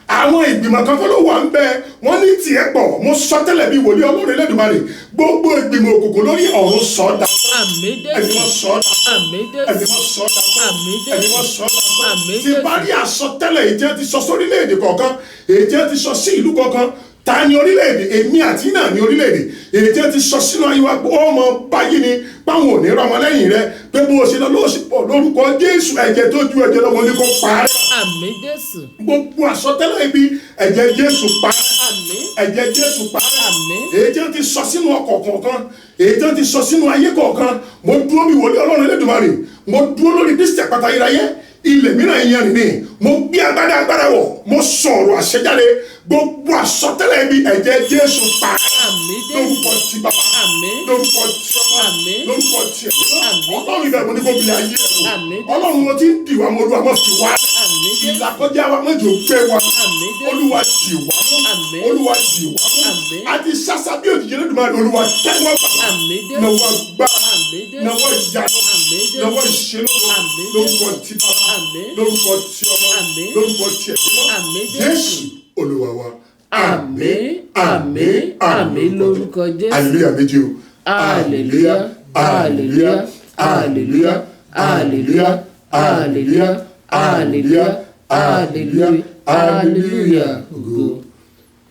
Àwọn ìgbìmọ̀ kankan ló wà ń bẹ wọ́n ní tiẹ̀ pọ̀ mo sọ tẹ́lẹ̀ bí wòlíì Ọlọ́run Elédùmarè gbogbo ìgbìmọ̀ òkùnkùn lórí ọ̀run sọ̀dá. Àmín, Ẹni Jésù. wọ́n sọ̀dá. Àmín, Ẹni Jésù. wọ́n sọ̀dá. Àmín, Jésù. Ẹni wọ́n sọ̀dá. Àmín, Tí Jésù. bá rí àsọtẹ́lẹ̀ èyí tí wọ́n ti sọ sórílẹ̀-èdè kọ̀ọ̀kan èyí tí wọ́n ti sọ sí ìlú kọ̀ọ̀kan ta ni orílẹ̀-èdè èmi àti náà ni orílẹ̀-èdè èyí tí wọ́n ti sọ sínú ayé wa pé ó mọ báyìí ni báwọn ò ní rọ ọmọ lẹ́yìn rẹ pé bó o ṣe lọ lóṣìpọ̀ lórúkọ Jésù ẹ̀jẹ̀ tó ju ẹ̀jẹ̀ lọ́wọ́ ní kó parẹ́. Àmín, Jésù. Gbogbo àsọtẹ́lẹ̀ ibi ẹ̀jẹ̀ Jésù parẹ́. Àmín. Ẹ̀jẹ̀ Jésù parẹ́. Àmín. Èyí tí wọ́n ti sọ sínú ọkọ̀ kọ̀ọ̀kan èyí tí wọ́n ti sọ sínú ayé kọ̀ọ̀kan mo dúró bí wòlíì Ọlọ́run Elédùmarè mo dúró lórí Kristi àpáta ayérayé ilẹ̀ mìíràn yẹn nìní mo gbé agbádá wọ̀ mo sọ̀rọ̀ àṣẹjáde gbogbo àsọtẹ́lẹ̀ ibi ẹ̀jẹ̀ Jésù parẹ́. Àmín, Jésù. Lórúkọ ti Bàbá. Àmín. Lórúkọ ti Ọmọ. Àmín. Lórúkọ ti Ẹ̀mí Mímọ́. Àmín. Ọlọ́run ibẹ̀ mo ní kó bi ayé ẹ̀ wò. Àmín. Ọlọ́run mo ti ń dìwà mo Olúwa mo fi wá. Àmín, Jésù. Ìlàkọjá wa mọ́jọ gbé wa. Àmín, Jésù. Olúwa dì wá mú. Àmín. Olúwa dì wá mú. Àmín. Àti sásá bí òjijì Olódùmarè Olúwa tẹ́wọ́ bà. Àmín, Jésù. Nawọ́ gbá. Àmín, Jésù. Nawọ́ ìyanu. Àmín, Jésù. Nawọ́ ìṣelógo. Àmín, Jésù. Lórúkọ ti Bàbá. Àmín. Lórúkọ ti Ọmọ. Àmín. Lórúkọ ti Ẹ̀mí Mímọ́. Àmín, Jésù. Jésù Olúwa wa. Àmín, àmín, àmín lórúkọ Jésù. Hallelujah méjì o. Hallelujah, hallelujah, hallelujah, hallelujah, hallelujah, hallelujah, hallelujah, hallelujah. Ògo.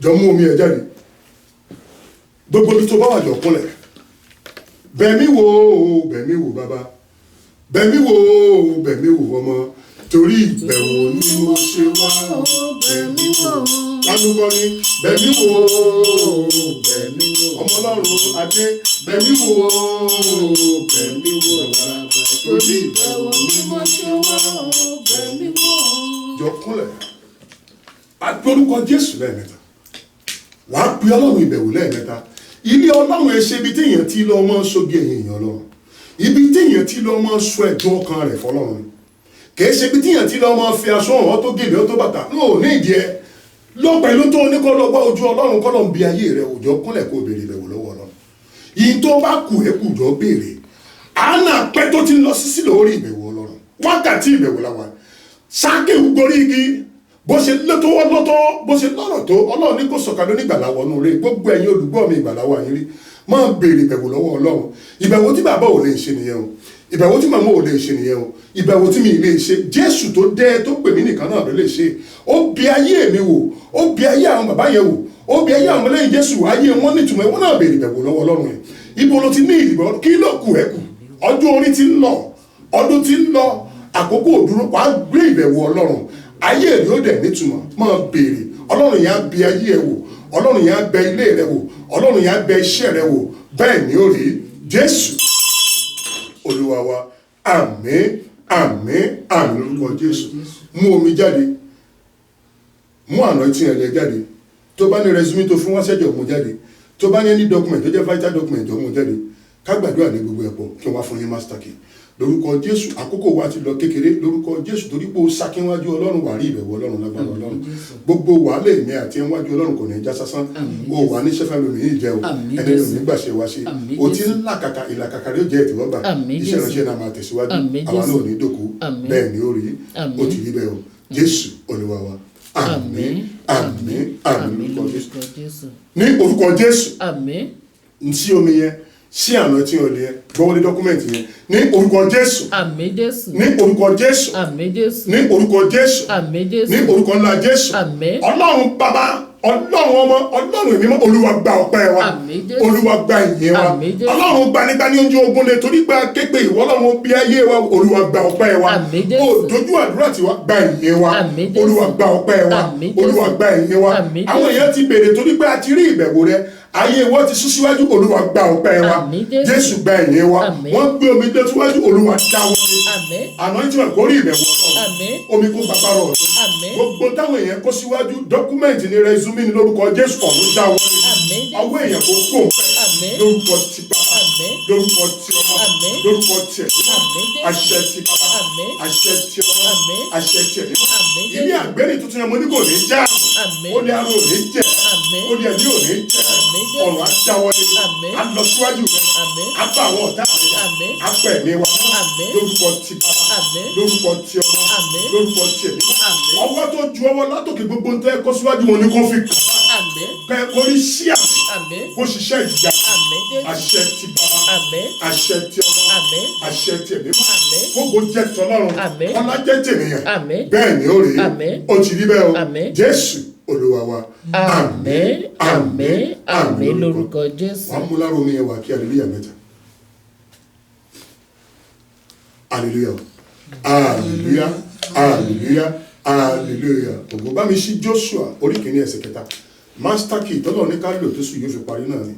Jọ mú omi ẹ̀ jáde. Gbogbo ibi tó bá wà jọ kúnlẹ̀. Bẹ̀mí wò bẹ̀mí wò bàbá. Bẹ̀mí wò bẹ̀mí wò ọmọ. Torí ìbẹ̀wò ni mo ṣe wá. Bẹ̀mí wò. Lánàá ni bẹ̀mí wò bẹ̀mí wò. Ọmọ Ọlọ́run Adé bẹ̀mí wò bẹ̀mí wò bàbá. Torí ìbẹ̀wò ni mo ṣe wá. Bẹ̀mí wò. Jọ kúnlẹ̀. Agbórúkọ Jésù lẹ́ẹ̀mẹ́ta. Wàá pe Ọlọ́run ìbẹ̀wò lẹ́ẹ̀mẹ́ta. Ilé Ọlọ́run ẹ ṣe ibi téèyàn ti lọ mọ́ sóbi ẹ̀yìn èèyàn Ọlọ́run. Ibi téèyàn ti lọ mọ́ sọ ẹ̀dùn ọkàn rẹ̀ fọlọ́run. Kìí ṣe ibi téèyàn ti lọ mọ́ fi aṣọ hàn tó gèlè tó bàtà. Ó ní ìdí ẹ. Lọ pẹ̀lú tó ní kọ́ lọ wá ojú Ọlọ́run kọ́ lọ ń bi ayé rẹ̀ òjò kúnlẹ̀ kó béèrè ìbẹ̀wò lọ́wọ́ Ọlọ́run. Yìí tó bá kù ẹ́ kù jọ béèrè. Àánà pẹ́ tó ti lọ sí lórí ìbẹ̀wò Ọlọ́run. Wákàtí ìbẹ̀wò la wà. Sákéwù gorí igi bó ṣe lọ́tọ́ bó ṣe lọ́rọ̀ tó Ọlọ́run ní kó sọ̀kalẹ̀ onígbàlà wọnú rẹ̀ gbogbo ẹ̀yin olùgbọ́ mi ìgbàlà wà yín rí máa béèrè ìbẹ̀wò lọ́wọ́ Ọlọ́run ìbẹ̀wò tí bàbá ò lè ṣe nìyẹn o ìbẹ̀wò tí màmá ò lè ṣe nìyẹn o ìbẹ̀wò tí mi ì lè ṣe Jésù tó dé tó pè mí nìkan náà ló lè ṣe ó bi ayé mi wò ó bi ayé àwọn bàbá yẹn wò ó bi ayé àwọn ọmọlẹ́yìn Jésù ayé wọn nítumọ̀ wọn náà béèrè ìbẹ̀wò lọ́wọ́ Ọlọ́run yẹn ibo ló ti ní ìdìbò kí ló kù ẹ́ kù ọjọ́ orí ti ń lọ ọdún ti ń lọ àkókò òdúró wàá gbé ìbẹ̀wò Ọlọ́run ayé rẹ ó dẹ̀ nítumọ̀ máa béèrè Ọlọ́run yẹn á bi ayé ẹ wò Ọlọ́run yẹn á bẹ ilé rẹ wò Ọlọ́run yẹn á bẹ iṣẹ́ rẹ wò bẹ́ẹ̀ ni ó rí Jésù Olúwa wa àmín àmín àmín lórúkọ Jésù mú omi jáde mú àná tí ẹ lẹ jáde tó bá ní resume tó fún wá sẹ́jọ̀ mú jáde, tó bá ní any document tó jẹ́ vital document tó mú jáde, ká gbàdúrà ní gbogbo ẹ̀pọ̀ kí wọ́n fún ní master key. Lórúkọ Jésù, àkókò wa ti lọ kékeré. Lórúkọ Jésù, torí pé ó sákínwájú Ọlọ́run wà rí ìbẹ̀wò Ọlọ́run lágbára Ọlọ́run. Gbogbo wàhálà èmi àti ẹ̀wájú Ọlọ́run kò ní já sásán. O wà ní sẹ́fẹ̀ lómi yìí jẹ́ o. Ẹni ló ní gbàṣẹ wá ṣe. O ti ń làkàkà ìlàkàkà rí ó jẹ́ ìtìwọ́gbà. Iṣẹ́ ìránṣẹ́ náà máa tẹ̀síwájú. Àwa náà ò ní dòkú. Bẹ́ẹ̀ ni ó rí. Ó ti rí bẹ́ẹ̀ o. Jésù Olúwa wa. Àmín, àmín, àmín lórúkọ Jésù. Ní orúkọ Jésù. Àmín. Ntí omi yẹn, sí àná tí o lè yẹn, gbọ́wọ́lé dọ́kúmẹ̀ntì yẹn. Ní orúkọ Jésù. Àmín Jésù. Ní orúkọ Jésù. Àmín Jésù. Ní orúkọ Jésù. Àmín Jésù. Ní orúkọ ńlá Jésù. Àmín. Ọlọ́run bàbá, Ọlọ́run ọmọ, Ọlọ́run ẹ̀mí mọ́, Olúwa gba ọpẹ́ wa. Àmín Jésù. Olúwa gba ìyìn wa. Àmín Jésù. Ọlọ́run gbanigbani oúnjẹ ogun lè torí gba képe ìwọ Ọlọ́run bí ayé wa, Olúwa gba ọpẹ́ wa. Àmín Jésù. O dojú àdúrà tiwa gba ìyìn wa. Àmín Jésù. Olúwa gba ọpẹ́ wa. Àmín Jésù. Olúwa gba ìyìn wa. Àmín Jésù. Àwọn èèyàn ti béèrè torí pé a ti rí ìbẹ̀wò rẹ. Ayé wọn ti sún síwájú, Olúwa gba ọpẹ́ wa. Àmín Jésù. Jésù gba ìyìn wa. Àmín. Wọ́n gbé omi dé síwájú, Olúwa dáwọ́ lé. Àmín. Àná tí wọn kò rí ìbẹ̀wò Ọlọ́run. Àmín. Omi kó gbàgbára ọ̀tún. Àmín. Gbogbo táwọn èèyàn kó síwájú dọ́kúmẹ̀ntì ní rẹ́súmì ní lórúkọ Jésù ọ̀run dáwọ́ lé. Àmín. Ọwọ́ èèyàn kò kó òǹfẹ́. Àmín. Lórúkọ ti bàbá. Àmín. Lórúkọ ti ọmọ. Àmín. Lórúkọ ti ẹ̀mí. Àmín Jésù. Àṣẹ ti bàbá. Àmín. Àṣẹ ti ọmọ. Àmín. Àṣẹ ti ẹ̀mí. Àmín Jésù. Ilé àgbẹ̀rì tuntun yẹn mo ní kò ní já. Àmín. Ó ní aró ò ní jẹ. Àmín. Ó ní ẹ̀mí ò ní jẹ. Àmín Jésù. Ọ̀run á dáwọ́lé. Àmín. Á lọ síwájú rẹ. Àmín. Á bá àwọn ọ̀tá rẹ. Àmín. Á pẹ̀ mí wa. Àmín. Lórúkọ ti bàbá. Àmín. Lórúkọ ti ọmọ. Àmín. Lórúkọ ti ẹ̀mí. Àmín. Ọwọ́ tó ju ọwọ́ látòkè gbogbo ń tẹ́ kó síwájú wọn ni kó fi kàn. Àmín. Kẹ́ orí sí àmì. Àmín. Kó ṣiṣẹ́ ìjà. Àmín Jésù. Àṣẹ ti bàbá. Àmín. Àṣẹ ti ọmọ. Àmín. Àṣẹ ti ẹ̀mí. Àmín. Gbogbo jẹ́ tọ́lọ́run. Àmín. Ọlá jẹ́ tènìyàn. Àmín. Bẹ́ẹ̀ ni ó rí. Àmín. Ó ti rí bẹ́ẹ̀ o. Àmín. Jésù Olúwa wa. Àmín. Àmín. Àmín lórúkọ Jésù. Wàá mú lára omi yẹn wá kí hallelujah mẹ́ta. Hallelujah. Hallelujah. Hallelujah. Hallelujah. Ògo bá mi ṣí Joshua orí kìíní ẹsẹ̀ kẹta. Master key tọ́lọ̀ ní ká lò tó sùn yóò fi parí náà ni.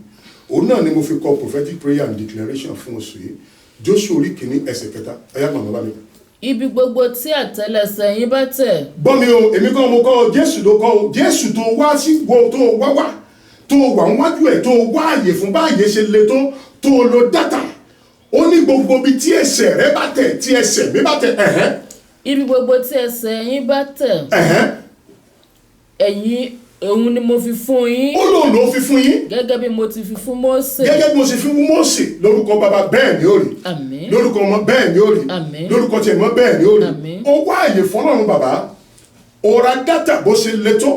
Òun náà ni mo fi kọ prophetic prayer and declaration fún oṣù yìí. Joshua orí kìíní ẹsẹ̀ kẹta. Ẹyá màmá bá mi. Ibi gbogbo tí àtẹ́lẹsẹ̀ yín bá tẹ̀. Gbọ́ mi o, èmi kan mo kọ́ o, Jésù ló kọ́ o. Jésù tó wá sí wo tó wá wá. Tó wà níwájú ẹ̀ tó wá àyè fún báyè ṣe le tó lo dátà. Ó ní gbogbo ibi tí ẹsẹ̀ rẹ bá tẹ̀, tí ẹsẹ̀ mi bá tẹ̀. Ibi gbogbo tí ẹsẹ̀ yín bá tẹ̀. Ẹ̀yin òun ni mo fi fún yín. Ó lóun ló fi fún yín. Gẹ́gẹ́ bí mo ti fi fún Mósè. Gẹ́gẹ́ bí mo ṣe fi fún Mósè lórúkọ bàbá bẹ́ẹ̀ ni ó rí. Àmín. Lórúkọ ọmọ bẹ́ẹ̀ ni ó rí. Àmín. Lórúkọ tiẹ̀ mọ́ bẹ́ẹ̀ ni ó rí. Àmín. Ó wá àyè fọ́lọ́run bàbá. Ó ra dátà bó ṣe le tó.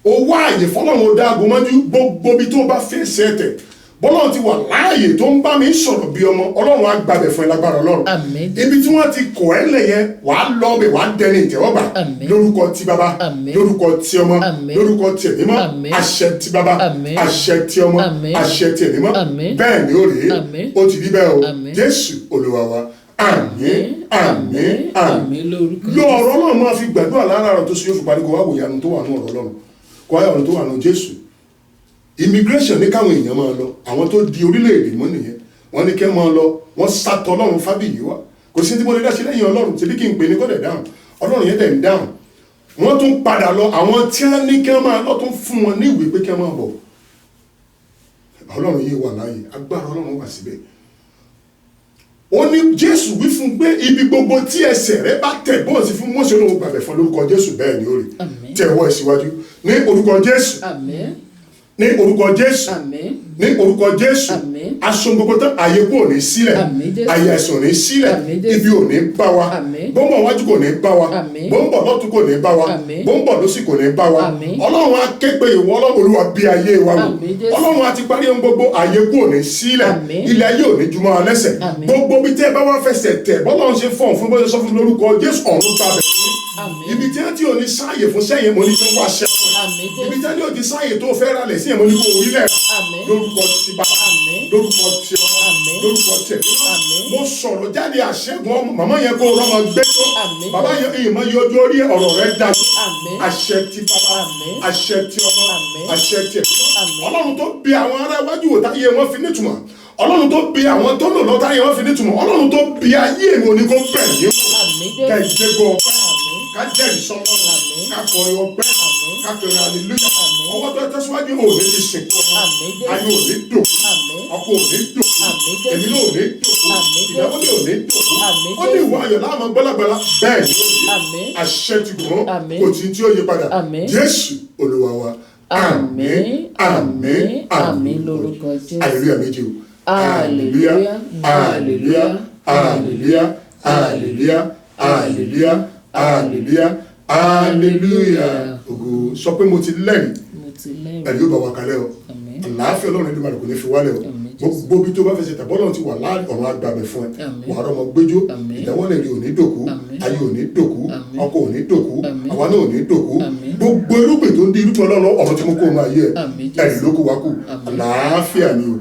Ó wá àyè fọ́lọ́run ó dá aago mọ́jú gbogbo ibi tó bá fẹ́ sẹ́tẹ̀. Bọ́lọ́run ti wà láàyè tó ń bá mi sọ̀rọ̀ bí ọmọ, Ọlọ́run á gbàbẹ̀ fún ẹ lágbára Ọlọ́run. Àmín. Ibi tí wọ́n ti kọ̀ ẹ́ lẹ̀ yẹn, wàá lọ bẹ̀ wàá dẹni ìtẹ́wọ́gbà. Àmín. Lórúkọ ti bàbá. Àmín. Lórúkọ ti ọmọ. Àmín. Lórúkọ ti ẹ̀mí mọ́. Àmín. Àṣẹ ti bàbá. Àmín. Àṣẹ ti ọmọ. Àmín. Àṣẹ ti ẹ̀mí mọ́. Àmín. Bẹ́ẹ̀ ni ó rí. Àmín. Ó ti rí bẹ́ẹ̀ o. Àmín. Jésù Olúwa wa. Àmín. Àmín. Àmín. Àmín lórúkọ Lo ọ̀rọ̀ náà máa fi gbàdúrà lára rẹ̀ tó ṣe yóò fi parí kó wá wòye àánú tó wà nù ọ̀rọ̀ Ọlọ́run. Kó wáyà ọ̀rọ̀ tó wà nù Jésù. Immigration ní káwọn èèyàn máa lọ, àwọn tó di orílẹ̀-èdè mọ́ nìyẹn. Wọ́n ní kẹ́ máa lọ, wọ́n sátọ Ọlọ́run Fábíyì wá. Kò sí tí mo lè dá sí lẹ́yìn Ọlọ́run, tìbí kí n pè ní kó dẹ̀ dáhùn. Ọlọ́run yẹn dẹ̀ ń dáhùn. Wọ́n tún padà lọ, àwọn tí wọ́n ní kẹ́ máa lọ tún fún wọn ní ìwé pé kẹ́ máa bọ̀. Ọlọ́run yìí wà láàyè, agbára Ọlọ́run wà síbẹ̀. Ó ní Jésù wí fún pé ibi gbogbo tí ẹsẹ̀ rẹ bá tẹ̀ bó sì fún Mósè olóhùn gbàgbẹ́ fún lórúkọ Jésù bẹ́ẹ̀ ni ó rí. Àmín. Tẹ̀wọ́ ẹ̀ síwájú ní orúkọ Jésù. Àmín. Ní orúkọ Jésù. Àmín. Ní orúkọ Jésù. Àmín. Aṣọ gbogbo tán àyè kò ní sílẹ̀. Àmín Jésù. Àyè ẹ̀sùn ní sílẹ̀. Àmín Jésù. Ibi ò ní bá wa. Àmín. Bọ́ńbọ̀ wájú kò ní bá wa. Àmín. Bọ́ńbọ̀ lọ́tún kò ní bá wa. Àmín. Bọ́ńbọ̀ lọ́sì kò ní bá wa. Àmín. Ọlọ́run á ké pe ìwọ Ọlọ́run Olúwa bí ayé wa wò. Àmín Jésù. Ọlọ́run á ti parí ohun gbogbo àyè kò ní sílẹ̀. Àmín. Ilẹ̀ ayé ò ní jùmọ̀ alẹ́sẹ̀. Àmín. Gbogbo bí tẹ́ bá wá fẹsẹ̀ tẹ̀ bọ́lọ́run ṣe fọ̀n fún bọ́sẹ̀ sọ fún lórúkọ Jésù ọ̀run bá bẹ̀ fún. Àmín. Ibi tí wọ́n ti ò ní sáàyè fún sẹ́yìn mo ní kí wọ́n wá ṣẹ́ fún. Àmín Ibi Jésù. tí wọ́n ní ò ti sáàyè tó fẹ́ ralẹ̀ sí ẹ̀ mo ní kó orílẹ̀ Àmín. lórúkọ ti bàbá. Àmín. Lórúkọ ti ọmọ. Àmín. Lórúkọ ti ẹ̀mí. Àmín. Mo sọ̀rọ̀ jáde àṣẹ́gun ọmọ màmá yẹn kó rọ́mọ gbé tó. Àmín. Bàbá yẹn ìmọ̀ yọjú orí ọ̀rọ̀ rẹ̀ dájú. Àmín. Àṣẹ ti bàbá. Àmín. Àṣẹ ti ọmọ. Àmín. Àṣẹ ti ẹ̀mí. Àmín. Ọlọ́run tó bí àwọn ará iwájú wò táyé wọn fi nítumọ̀. Ọlọ́run tó bí àwọn tó lò lọ táyé wọn fi nítumọ̀. Ọlọ́run tó bí ayé mi ò ní kó bẹ̀ yín wò. Àmín Ká Jésù. ìgbégbó ọpẹ́. Àmín. Ká jẹ́rìí sọ́lọ́run. Àmín. Ká kọrin ọpẹ́. Àmín. Ká kọrin hallelujah. Àmín. ọwọ́ tó tẹ̀síwájú ò ní ti sìnkú ọmọ ayé ò ní dòkú ọkọ ò ní dòkú èmi náà ò ní dòkú ìyàwó mi ò ní dòkú ó ní ìwà ayọ̀ láàmú gbọ́lágbọ́lá bẹ́ẹ̀ ni ó yẹ àṣẹ ti gùn kò tí tí ó yí padà Jésù Olúwa wa àmín àmín àmín lórúkọ Jésù. hallelujah méjì o hallelujah hallelujah hallelujah hallelujah hallelujah hallelujah hallelujah ògo sọ pé mo ti lẹ́rìí ẹ̀rí yóò bá wa kalẹ̀ o àlàáfíà Ọlọ́run ẹni máa kò ní fi wálẹ̀ o gbogbo bí tó bá fẹsẹ̀ tàbí Ọlọ́run ti wà láàrin ọ̀run agbábẹ̀ fún ẹ wà á rọmọ gbẹjọ ìdáwọ́ lè rí òní dòkú ayé òní dòkú ọkọ òní dòkú àwa náà òní dòkú gbogbo irúgbìn tó ń di irúgbìn Ọlọ́run ọ̀run tí mo kó o máa yẹ ẹ̀rí ló kó wa kù àlàáfíà ni o.